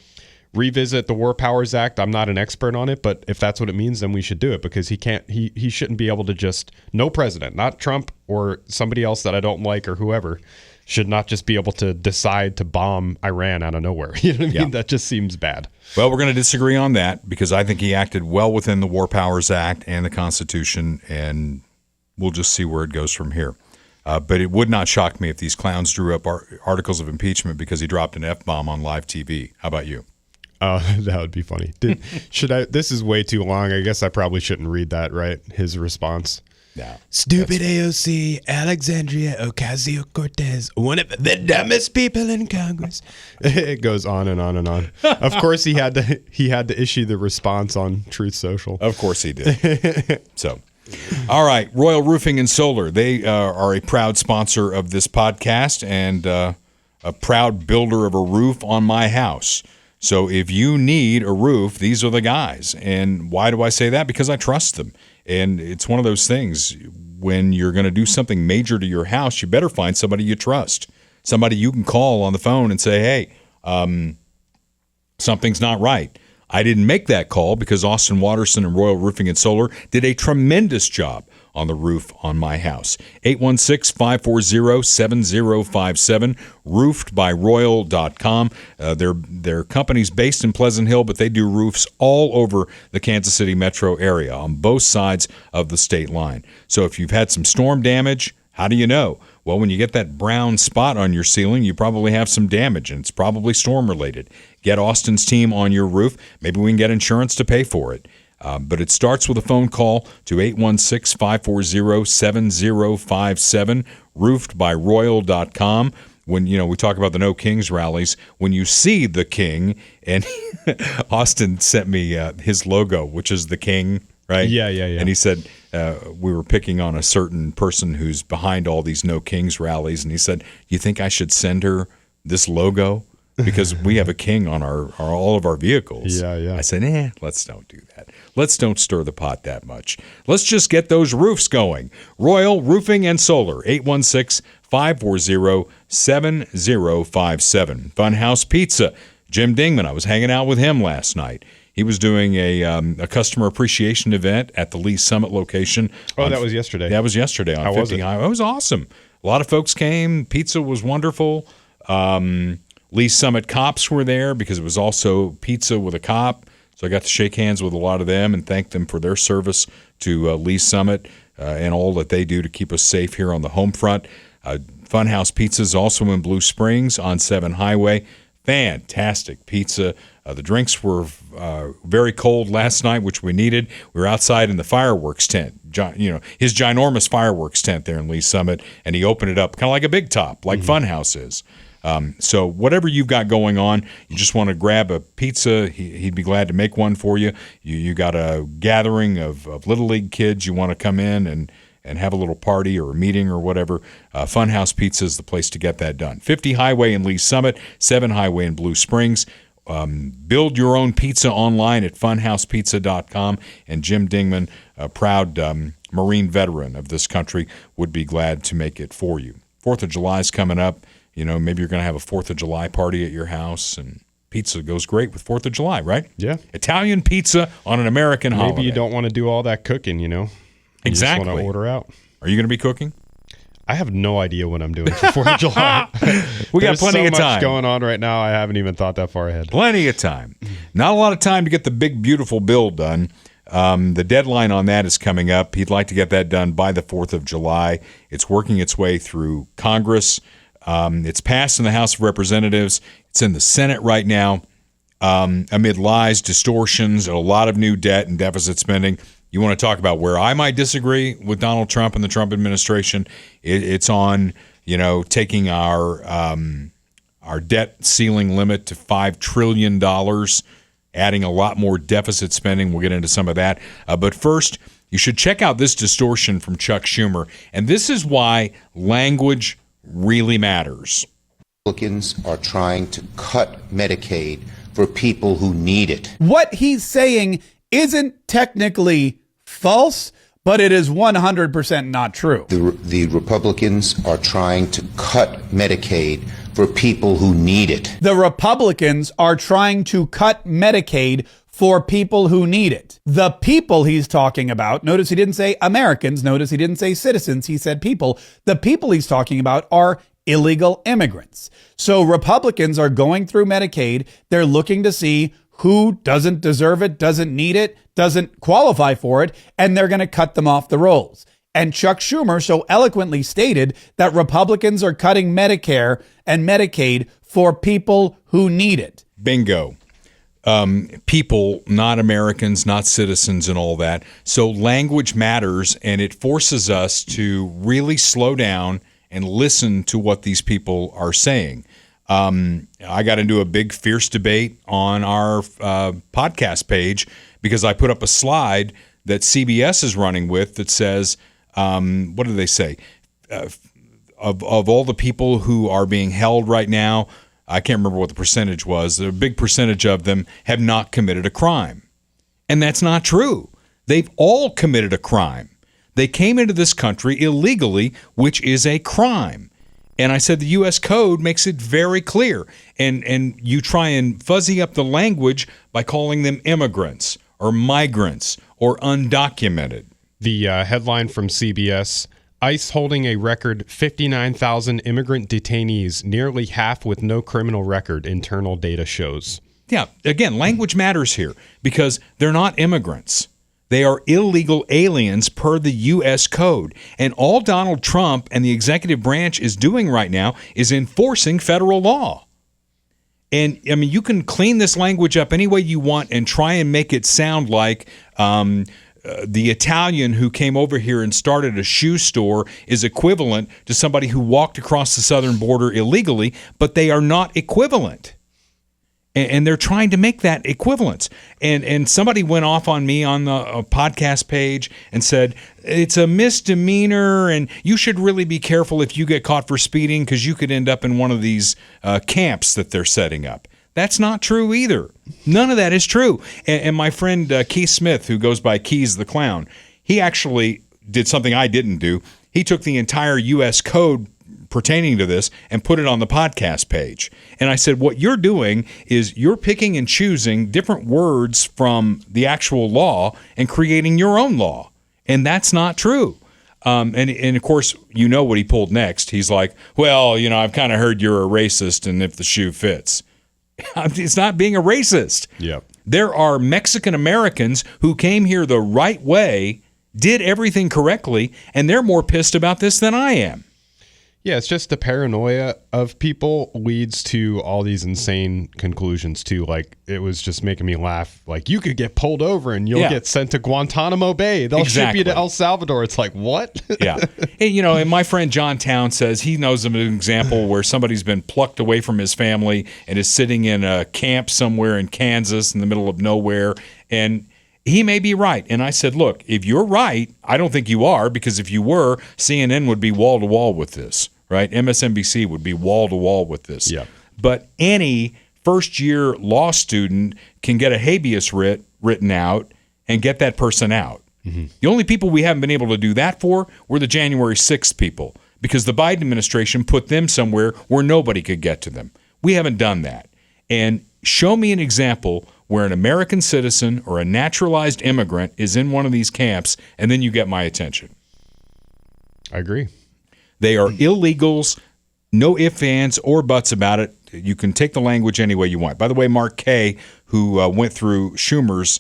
revisit the War Powers Act, I'm not an expert on it, but if that's what it means, then we should do it, because he shouldn't be able to just, no president, not Trump or somebody else that I don't like or whoever, should not just be able to decide to bomb Iran out of nowhere. You know what I mean? Yeah. That just seems bad. Well, we're going to disagree on that, because I think he acted well within the War Powers Act and the Constitution, and we'll just see where it goes from here. But it would not shock me if these clowns drew up articles of impeachment because he dropped an F-bomb on live TV. How about you? That would be funny. This is way too long. I guess I probably shouldn't read that, right? His response. Yeah. Stupid AOC, Alexandria Ocasio-Cortez, one of the dumbest people in Congress. It goes on and on and on. Of course, he had to issue the response on Truth Social. Of course he did. So. All right, Royal Roofing and Solar. They are a proud sponsor of this podcast and a proud builder of a roof on my house. So if you need a roof, these are the guys. And why do I say that? Because I trust them. And it's one of those things, when you're going to do something major to your house, you better find somebody you trust, somebody you can call on the phone and say, hey, something's not right. I didn't make that call because Austin Watterson and Royal Roofing and Solar did a tremendous job on the roof on my house. 816-540-7057, roofedbyroyal.com. Their company's based in Pleasant Hill, but they do roofs all over the Kansas City metro area on both sides of the state line. So if you've had some storm damage, how do you know? Well, when you get that brown spot on your ceiling, you probably have some damage, and it's probably storm-related. Get Austin's team on your roof. Maybe we can get insurance to pay for it. But it starts with a phone call to 816-540-7057, roofedbyroyal.com. When, we talk about the No Kings rallies, when you see the king, and Austin sent me his logo, which is the king, right? Yeah. And he said, we were picking on a certain person who's behind all these No Kings rallies, and he said, you think I should send her this logo? Because we have a king on all of our vehicles. Yeah. I said, let's don't do that. Let's don't stir the pot that much. Let's just get those roofs going. Royal Roofing and Solar, 816-540-7057. Funhouse Pizza, Jim Dingman. I was hanging out with him last night. He was doing a customer appreciation event at the Lee Summit location. Oh, that was yesterday. That was yesterday on 50 Highway. It was awesome. A lot of folks came. Pizza was wonderful. Lee Summit cops were there because it was also pizza with a cop. So I got to shake hands with a lot of them and thank them for their service to Lee Summit and all that they do to keep us safe here on the home front. Funhouse Pizza is also in Blue Springs on 7 Highway. Fantastic pizza. The drinks were very cold last night, which we needed. We were outside in the fireworks tent, his ginormous fireworks tent there in Lee Summit, and he opened it up kind of like a big top, like Funhouse is. So whatever you've got going on, you just want to grab a pizza, he'd be glad to make one for you. You got a gathering of Little League kids, you want to come in and have a little party or a meeting or whatever, Funhouse Pizza is the place to get that done. 50 Highway in Lee Summit, 7 Highway in Blue Springs. Build your own pizza online at funhousepizza.com. And Jim Dingman, a proud Marine veteran of this country, would be glad to make it for you. 4th of July is coming up. Maybe you're going to have a 4th of July party at your house, and pizza goes great with 4th of July, right? Yeah. Italian pizza on an American holiday. Maybe you don't want to do all that cooking, You Exactly. just want to order out. Are you going to be cooking? I have no idea what I'm doing for 4th of July. We got plenty of time. There's so much going on right now, I haven't even thought that far ahead. Plenty of time. Not a lot of time to get the big, beautiful bill done. The deadline on that is coming up. He'd like to get that done by the 4th of July. It's working its way through Congress. It's passed in the House of Representatives. It's in the Senate right now. Amid lies, distortions, and a lot of new debt and deficit spending. You want to talk about where I might disagree with Donald Trump and the Trump administration? It's on, taking our debt ceiling limit to $5 trillion, adding a lot more deficit spending. We'll get into some of that. But first, you should check out this distortion from Chuck Schumer. And this is why language really matters. Republicans are trying to cut Medicaid for people who need it. What he's saying isn't technically false, but it is 100% not true. The Republicans are trying to cut Medicaid for people who need it. The Republicans are trying to cut Medicaid for people who need it. The people he's talking about, notice he didn't say Americans, notice he didn't say citizens, he said people. The people he's talking about are illegal immigrants. So Republicans are going through Medicaid. They're looking to see who doesn't deserve it, doesn't need it, doesn't qualify for it, and they're going to cut them off the rolls. And Chuck Schumer so eloquently stated that Republicans are cutting Medicare and Medicaid for people who need it. Bingo. People, not Americans, not citizens, and all that. So language matters, and it forces us to really slow down and listen to what these people are saying. I got into a big, fierce debate on our podcast page because I put up a slide that CBS is running with that says, what do they say? Of all the people who are being held right now, I can't remember what the percentage was. A big percentage of them have not committed a crime. And that's not true. They've all committed a crime. They came into this country illegally, which is a crime. And I said the U.S. Code makes it very clear. And you try and fuzzy up the language by calling them immigrants or migrants or undocumented. The headline from CBS, ICE holding a record 59,000 immigrant detainees, nearly half with no criminal record, internal data shows. Yeah, again, language matters here because they're not immigrants. They are illegal aliens per the U.S. Code. And all Donald Trump and the executive branch is doing right now is enforcing federal law. And, I mean, you can clean this language up any way you want and try and make it sound like the Italian who came over here and started a shoe store is equivalent to somebody who walked across the southern border illegally, but they are not equivalent. And they're trying to make that equivalence. And somebody went off on me on the podcast page and said, it's a misdemeanor and you should really be careful if you get caught for speeding because you could end up in one of these camps that they're setting up. That's not true either. None of that is true. And my friend Keith Smith, who goes by Keys the Clown, he actually did something I didn't do. He took the entire U.S. Code pertaining to this and put it on the podcast page. And I said, what you're doing is you're picking and choosing different words from the actual law and creating your own law. And that's not true. And of course, you know what he pulled next. He's like, well, I've kind of heard you're a racist and if the shoe fits. It's not being a racist. Yep. There are Mexican Americans who came here the right way, did everything correctly, and they're more pissed about this than I am. Yeah, it's just the paranoia of people leads to all these insane conclusions too. Like, it was just making me laugh. Like, you could get pulled over and you'll get sent to Guantanamo Bay. They'll ship you to El Salvador. It's like, what? Yeah. And, and my friend John Town says he knows of an example where somebody's been plucked away from his family and is sitting in a camp somewhere in Kansas in the middle of nowhere. And he may be right. And I said, look, if you're right, I don't think you are, because if you were, CNN would be wall-to-wall with this. Right? MSNBC would be wall-to-wall with this. Yeah. But any first-year law student can get a habeas writ written out and get that person out. Mm-hmm. The only people we haven't been able to do that for were the January 6th people, because the Biden administration put them somewhere where nobody could get to them. We haven't done that. And show me an example where an American citizen or a naturalized immigrant is in one of these camps, and then you get my attention. I agree. They are illegals, no ifs, ands, or buts about it. You can take the language any way you want. By the way, Mark Kay, who went through Schumer's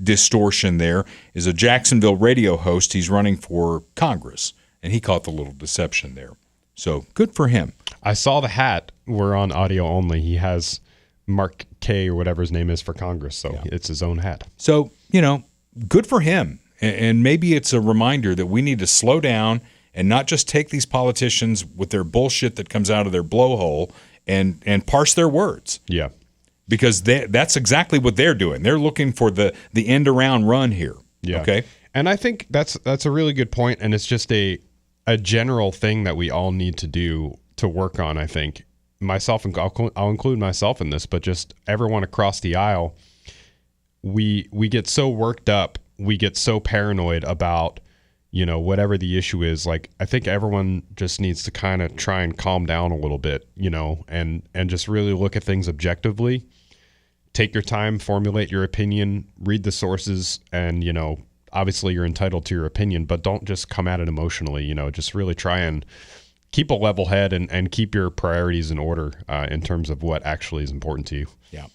distortion there, is a Jacksonville radio host. He's running for Congress, and he caught the little deception there. So good for him. I saw the hat. We're on audio only. He has Mark K or whatever his name is for Congress. So it's his own hat. So, good for him. And maybe it's a reminder that we need to slow down and not just take these politicians with their bullshit that comes out of their blowhole and parse their words. Yeah. Because that's exactly what they're doing. They're looking for the end around run here. Yeah. Okay. And I think that's a really good point, and it's just a general thing that we all need to do to work on. I think myself, and I'll include myself in this, but just everyone across the aisle, we get so worked up, we get so paranoid about whatever the issue is. Like, I think everyone just needs to kind of try and calm down a little bit, and just really look at things objectively. Take your time, formulate your opinion, read the sources, and obviously you're entitled to your opinion, but don't just come at it emotionally. Just really try and keep a level head and keep your priorities in order in terms of what actually is important to you. Yeah.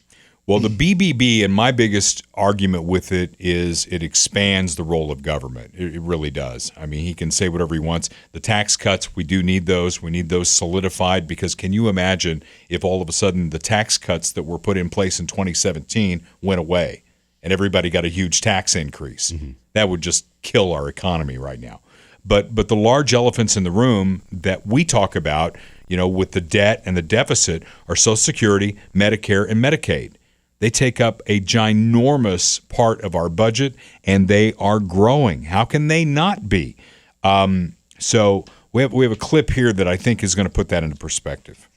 Well, the BBB, and my biggest argument with it is it expands the role of government. It really does. I mean, he can say whatever he wants. The tax cuts, we do need those. We need those solidified, because can you imagine if all of a sudden the tax cuts that were put in place in 2017 went away and everybody got a huge tax increase? Mm-hmm. That would just kill our economy right now. But the large elephants in the room that we talk about, with the debt and the deficit, are Social Security, Medicare, and Medicaid. They take up a ginormous part of our budget, and they are growing. How can they not be? So we have a clip here that I think is going to put that into perspective.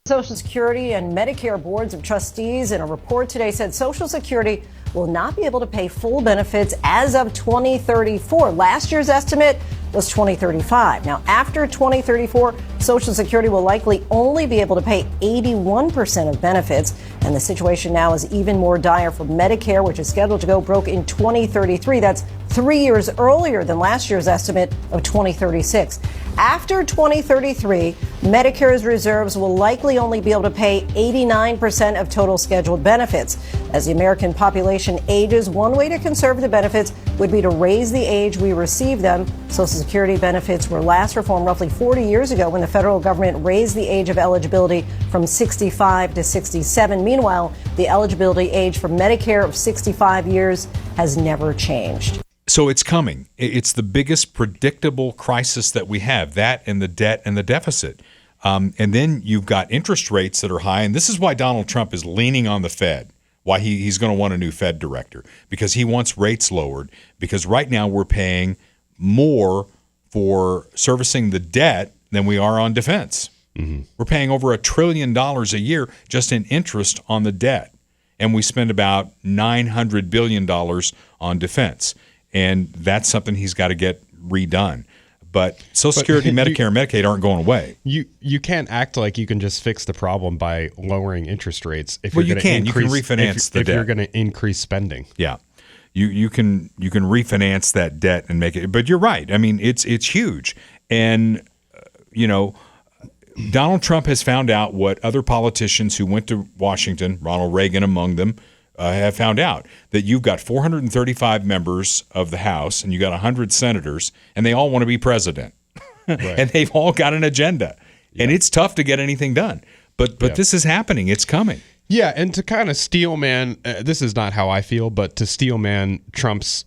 Social Security and Medicare boards of trustees in a report today said Social Security will not be able to pay full benefits as of 2034. Last year's estimate was 2035. Now, after 2034, Social Security will likely only be able to pay 81% of benefits. And the situation now is even more dire for Medicare, which is scheduled to go broke in 2033. That's 3 years earlier than last year's estimate of 2036. After 2033, Medicare's reserves will likely only be able to pay 89% of total scheduled benefits. As the American population ages, one way to conserve the benefits would be to raise the age we receive them. Social Security benefits were last reformed roughly 40 years ago when the federal government raised the age of eligibility from 65 to 67. Meanwhile, the eligibility age for Medicare of 65 years has never changed. So it's coming. It's the biggest predictable crisis that we have, that and the debt and the deficit. And then you've got interest rates that are high. And this is why Donald Trump is leaning on the Fed, why he's going to want a new Fed director, because he wants rates lowered. Because right now we're paying more for servicing the debt than we are on defense. Mm-hmm. We're paying over $1 trillion a year just in interest on the debt. And we spend about $900 billion on defense. And that's something he's got to get redone. But Social Security, Medicare, and Medicaid aren't going away. You can't act like you can just fix the problem by lowering interest rates. If well, you're you can. You can refinance the debt. If you're going to increase spending. Yeah. You can refinance that debt and make it. But you're right. I mean, it's huge. And, Donald Trump has found out what other politicians who went to Washington, Ronald Reagan among them, have found out, that you've got 435 members of the House and you got 100 senators, and they all want to be president. Right. And they've all got an agenda. Yeah. And it's tough to get anything done. But this is happening. It's coming. Yeah, and to kind of steel man, this is not how I feel, but to steel man Trump's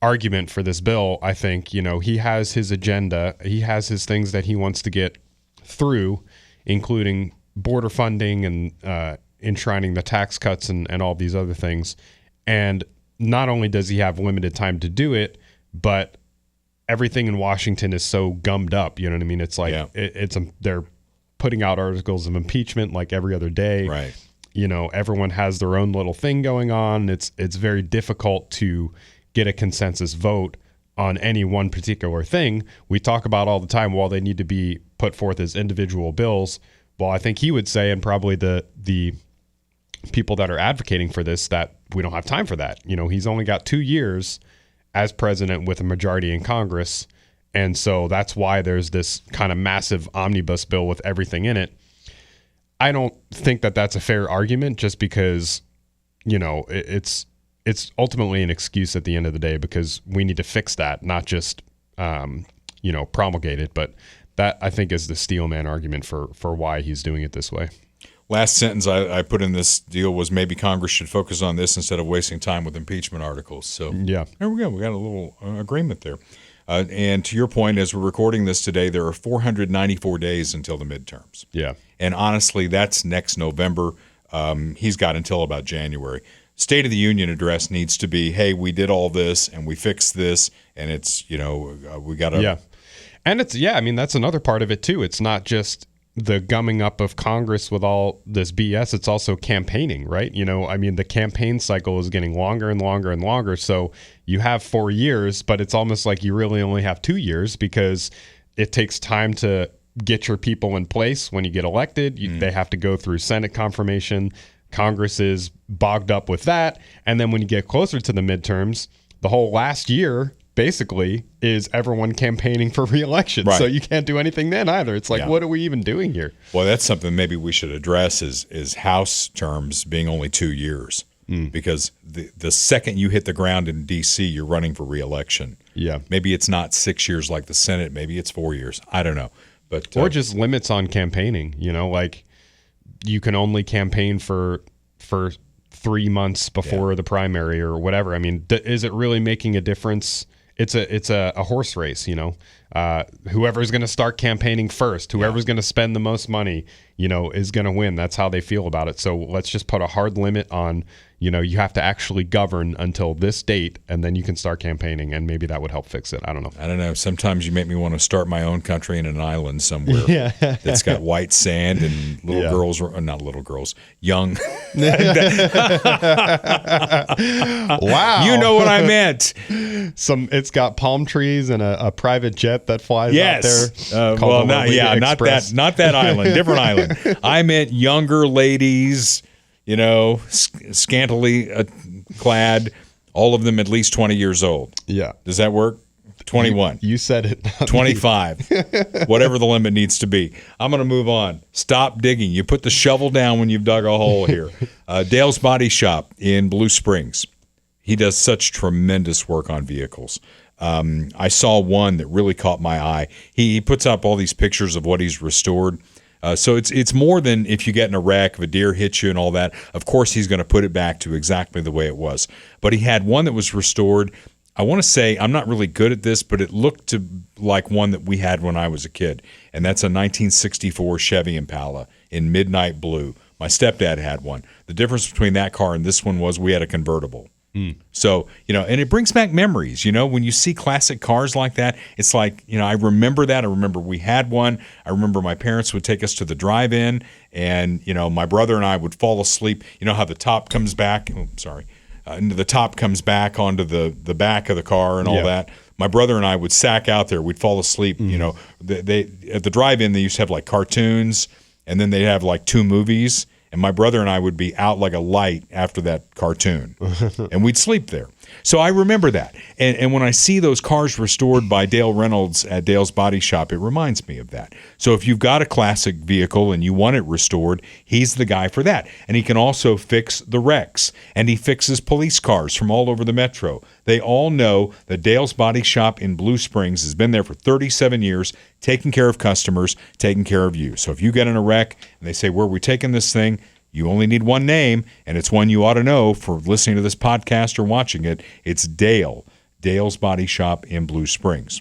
argument for this bill, I think, he has his agenda. He has his things that he wants to get through, including border funding and enshrining the tax cuts and all these other things. And not only does he have limited time to do it, but everything in Washington is so gummed up. You know what I mean? It's like they're putting out articles of impeachment like every other day. Right. Everyone has their own little thing going on. It's very difficult to get a consensus vote on any one particular thing. We talk about all the time, well, they need to be put forth as individual bills. Well, I think he would say, and probably the people that are advocating for this, that we don't have time for that. He's only got 2 years as president with a majority in Congress. And so that's why there's this kind of massive omnibus bill with everything in it. I don't think that that's a fair argument, just because, it's ultimately an excuse at the end of the day, because we need to fix that, not just, promulgate it. But that I think is the steel man argument for why he's doing it this way. Last sentence I put in this deal was maybe Congress should focus on this instead of wasting time with impeachment articles. So yeah, there we go. We got a little agreement there. And to your point, as we're recording this today, there are 494 days until the midterms. Yeah. And honestly, that's next November. He's got until about January. State of the Union address needs to be, hey, we did all this and we fixed this, and it's, we got to. Yeah. And it's, I mean, that's another part of it too. It's not just the gumming up of Congress with all this BS. It's also campaigning, right? I mean, the campaign cycle is getting longer and longer and longer. So you have 4 years, but it's almost like you really only have 2 years because it takes time to get your people in place. When you get elected, they have to go through Senate confirmation. Congress is bogged up with that. And then when you get closer to the midterms, the whole last year basically is everyone campaigning for re-election. Right. So you can't do anything then either. It's like, what are we even doing here? Well, that's something maybe we should address is House terms being only 2 years. Because the second you hit the ground in D.C., you're running for re-election. Yeah. Maybe it's not 6 years like the Senate. Maybe it's 4 years. I don't know. But or just limits on campaigning. Like you can only campaign for 3 months before the primary or whatever. I mean, is it really making a difference? It's a horse race, whoever's going to start campaigning first, whoever's going to spend the most money, is going to win. That's how they feel about it. So let's just put a hard limit on, you have to actually govern until this date, and then you can start campaigning, and maybe that would help fix it. I don't know. Sometimes you make me want to start my own country in an island somewhere that's got white sand and little girls, or not little girls, young. Wow. You know what I meant. It's got palm trees and a private jet that flies out there. Not that island, different island. I meant younger ladies, scantily clad, all of them at least 20 years old. Yeah. Does that work? 21. You said it. 25. Whatever the limit needs to be. I'm going to move on. Stop digging. You put the shovel down when you've dug a hole here. Dale's Body Shop in Blue Springs. He does such tremendous work on vehicles. I saw one that really caught my eye. He puts up all these pictures of what he's restored. So it's more than if you get in a wreck, if a deer hits you and all that. Of course, he's going to put it back to exactly the way it was. But he had one that was restored. I want to say, I'm not really good at this, but it looked like one that we had when I was a kid. And that's a 1964 Chevy Impala in midnight blue. My stepdad had one. The difference between that car and this one was we had a convertible. So, and it brings back memories, when you see classic cars like that, it's like, I remember that. I remember we had one. I remember my parents would take us to the drive-in and, my brother and I would fall asleep. You know how the top comes back? The top comes back onto the back of the car and all that. My brother and I would sack out there. We'd fall asleep. They at the drive-in, they used to have like cartoons and then they'd have like 2 movies. And my brother and I would be out like a light after that cartoon, and we'd sleep there. So I remember that. And when I see those cars restored by Dale Reynolds at Dale's Body Shop, it reminds me of that. So if you've got a classic vehicle and you want it restored, he's the guy for that. And he can also fix the wrecks, and he fixes police cars from all over the metro. They all know that Dale's Body Shop in Blue Springs has been there for 37 years, taking care of customers, taking care of you. So if you get in a wreck and they say, where are we taking this thing? You only need one name, and it's one you ought to know for listening to this podcast or watching it. It's Dale's Body Shop in Blue Springs.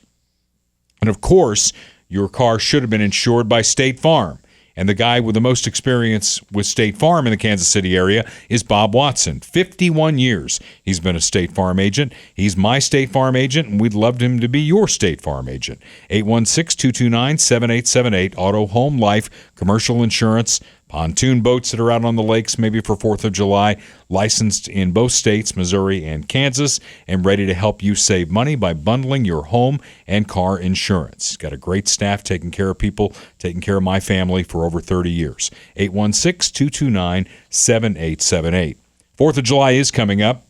And, of course, your car should have been insured by State Farm. And the guy with the most experience with State Farm in the Kansas City area is Bob Watson. 51 years he's been a State Farm agent. He's my State Farm agent, and we'd love him to be your State Farm agent. 816-229-7878, auto, home, life, commercial insurance, pontoon boats that are out on the lakes maybe for 4th of July, licensed in both states, Missouri and Kansas, and ready to help you save money by bundling your home and car insurance. Got a great staff taking care of people, taking care of my family for over 30 years. 816-229-7878. 4th of July is coming up.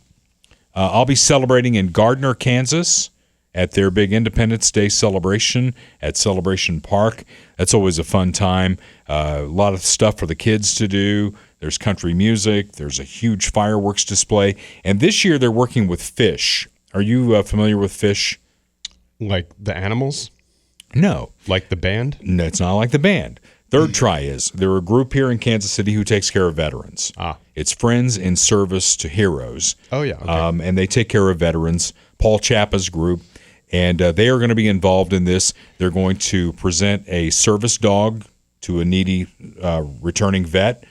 I'll be celebrating in Gardner, Kansas, at their big Independence Day celebration at Celebration Park. That's always a fun time. A lot of stuff for the kids to do. There's country music. There's a huge fireworks display. And this year they're working with fish. Are you familiar with fish? Like the animals? No. Like the band? No, it's not like the band. Third try is they're a group here in Kansas City who takes care of veterans. It's Friends in Service to Heroes. Oh, yeah. Okay. And they take care of veterans. Paul Chappa's group. And they are going to be involved in this. They're going to present a service dog to a needy returning vet.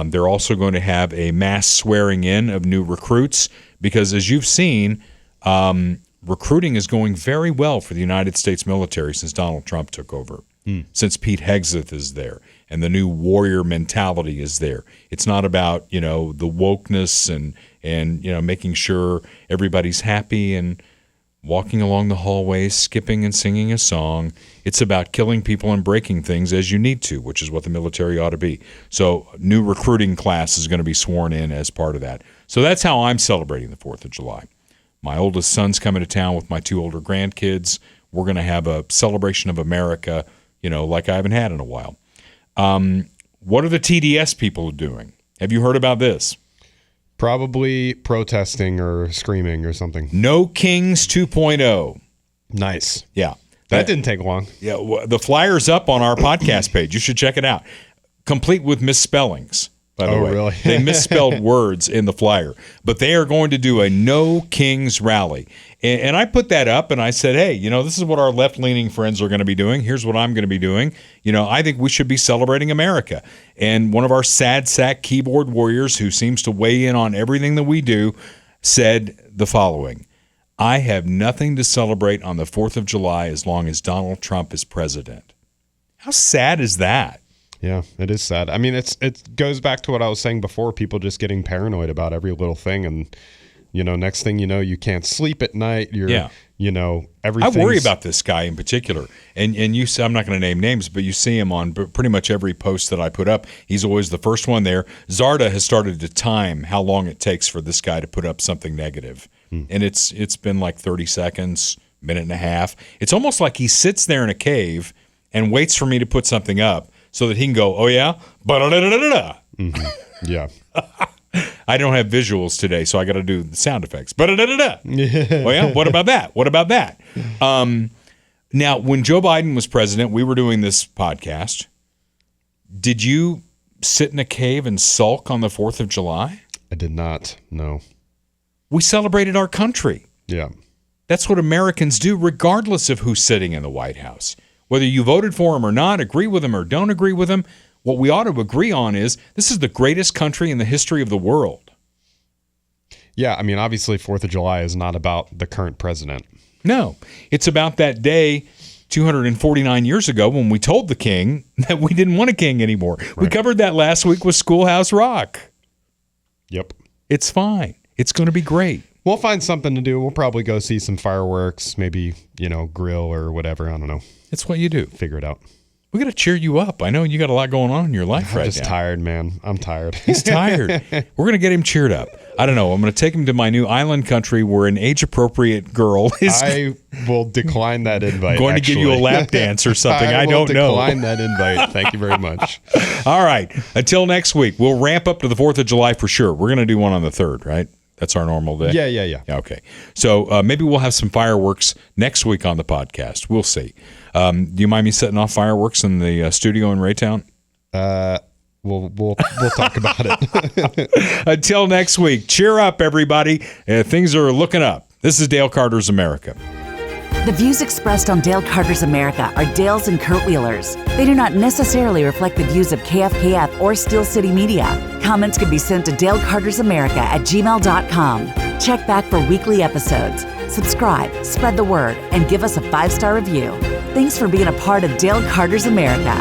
They're also going to have a mass swearing in of new recruits because, as you've seen, recruiting is going very well for the United States military since Donald Trump took over, since Pete Hegseth is there, and the new warrior mentality is there. It's not about, the wokeness and making sure everybody's happy and walking along the hallways, skipping and singing a song. It's about killing people and breaking things as you need to, which is what the military ought to be. So new recruiting class is going to be sworn in as part of that. So that's how I'm celebrating the 4th of July. My oldest son's coming to town with my 2 older grandkids. We're going to have a celebration of America, like I haven't had in a while. What are the TDS people doing? Have you heard about this? Probably protesting or screaming or something. No Kings 2.0. Nice. Yeah. That didn't take long. Yeah, the flyer's up on our podcast page. You should check it out. Complete with misspellings, by the way. Really? They misspelled words in the flyer. But they are going to do a No Kings rally. And I put that up and I said, hey, this is what our left-leaning friends are going to be doing. Here's what I'm going to be doing. I think we should be celebrating America. And one of our sad sack keyboard warriors who seems to weigh in on everything that we do said the following: I have nothing to celebrate on the 4th of July as long as Donald Trump is president. How sad is that? Yeah, it is sad. I mean, it goes back to what I was saying before, people just getting paranoid about every little thing. And, next thing you know, you can't sleep at night. Everything. I worry about this guy in particular. And you see, I'm not going to name names, but you see him on pretty much every post that I put up. He's always the first one there. Zarda has started to time how long it takes for this guy to put up something negative. And it's been like 30 seconds, minute and a half. It's almost like he sits there in a cave and waits for me to put something up so that he can go, oh, yeah? Yeah. I don't have visuals today, so I got to do the sound effects. Oh, yeah? What about that? What about that? Now, when Joe Biden was president, we were doing this podcast. Did you sit in a cave and sulk on the 4th of July? I did not, no. We celebrated our country. Yeah. That's what Americans do, regardless of who's sitting in the White House. Whether you voted for him or not, agree with him or don't agree with him, what we ought to agree on is this is the greatest country in the history of the world. Yeah, I mean, obviously 4th of July is not about the current president. No, it's about that day 249 years ago when we told the king that we didn't want a king anymore. Right. We covered that last week with Schoolhouse Rock. Yep. It's fine. It's going to be great. We'll find something to do. We'll probably go see some fireworks, maybe, grill or whatever. I don't know. It's what you do. Figure it out. We got to cheer you up. I know you got a lot going on in your life right now. I'm just tired, man. I'm tired. He's tired. We're going to get him cheered up. I don't know. I'm going to take him to my new island country where an age-appropriate girl is... I will decline that invite, going to give you a lap dance or something. I don't know. I will decline that invite. Thank you very much. All right. Until next week, we'll ramp up to the 4th of July for sure. We're going to do one on the 3rd, right? That's our normal day? Yeah. Okay. So maybe we'll have some fireworks next week on the podcast. We'll see. Do you mind me setting off fireworks in the studio in Raytown? We'll talk about it. Until next week, cheer up, everybody. Things are looking up. This is Dale Carter's America. The views expressed on Dale Carter's America are Dale's and Kurt Wheeler's. They do not necessarily reflect the views of KFKF or Steel City Media. Comments can be sent to dalecartersamerica@gmail.com. Check back for weekly episodes. Subscribe, spread the word, and give us a 5-star review. Thanks for being a part of Dale Carter's America.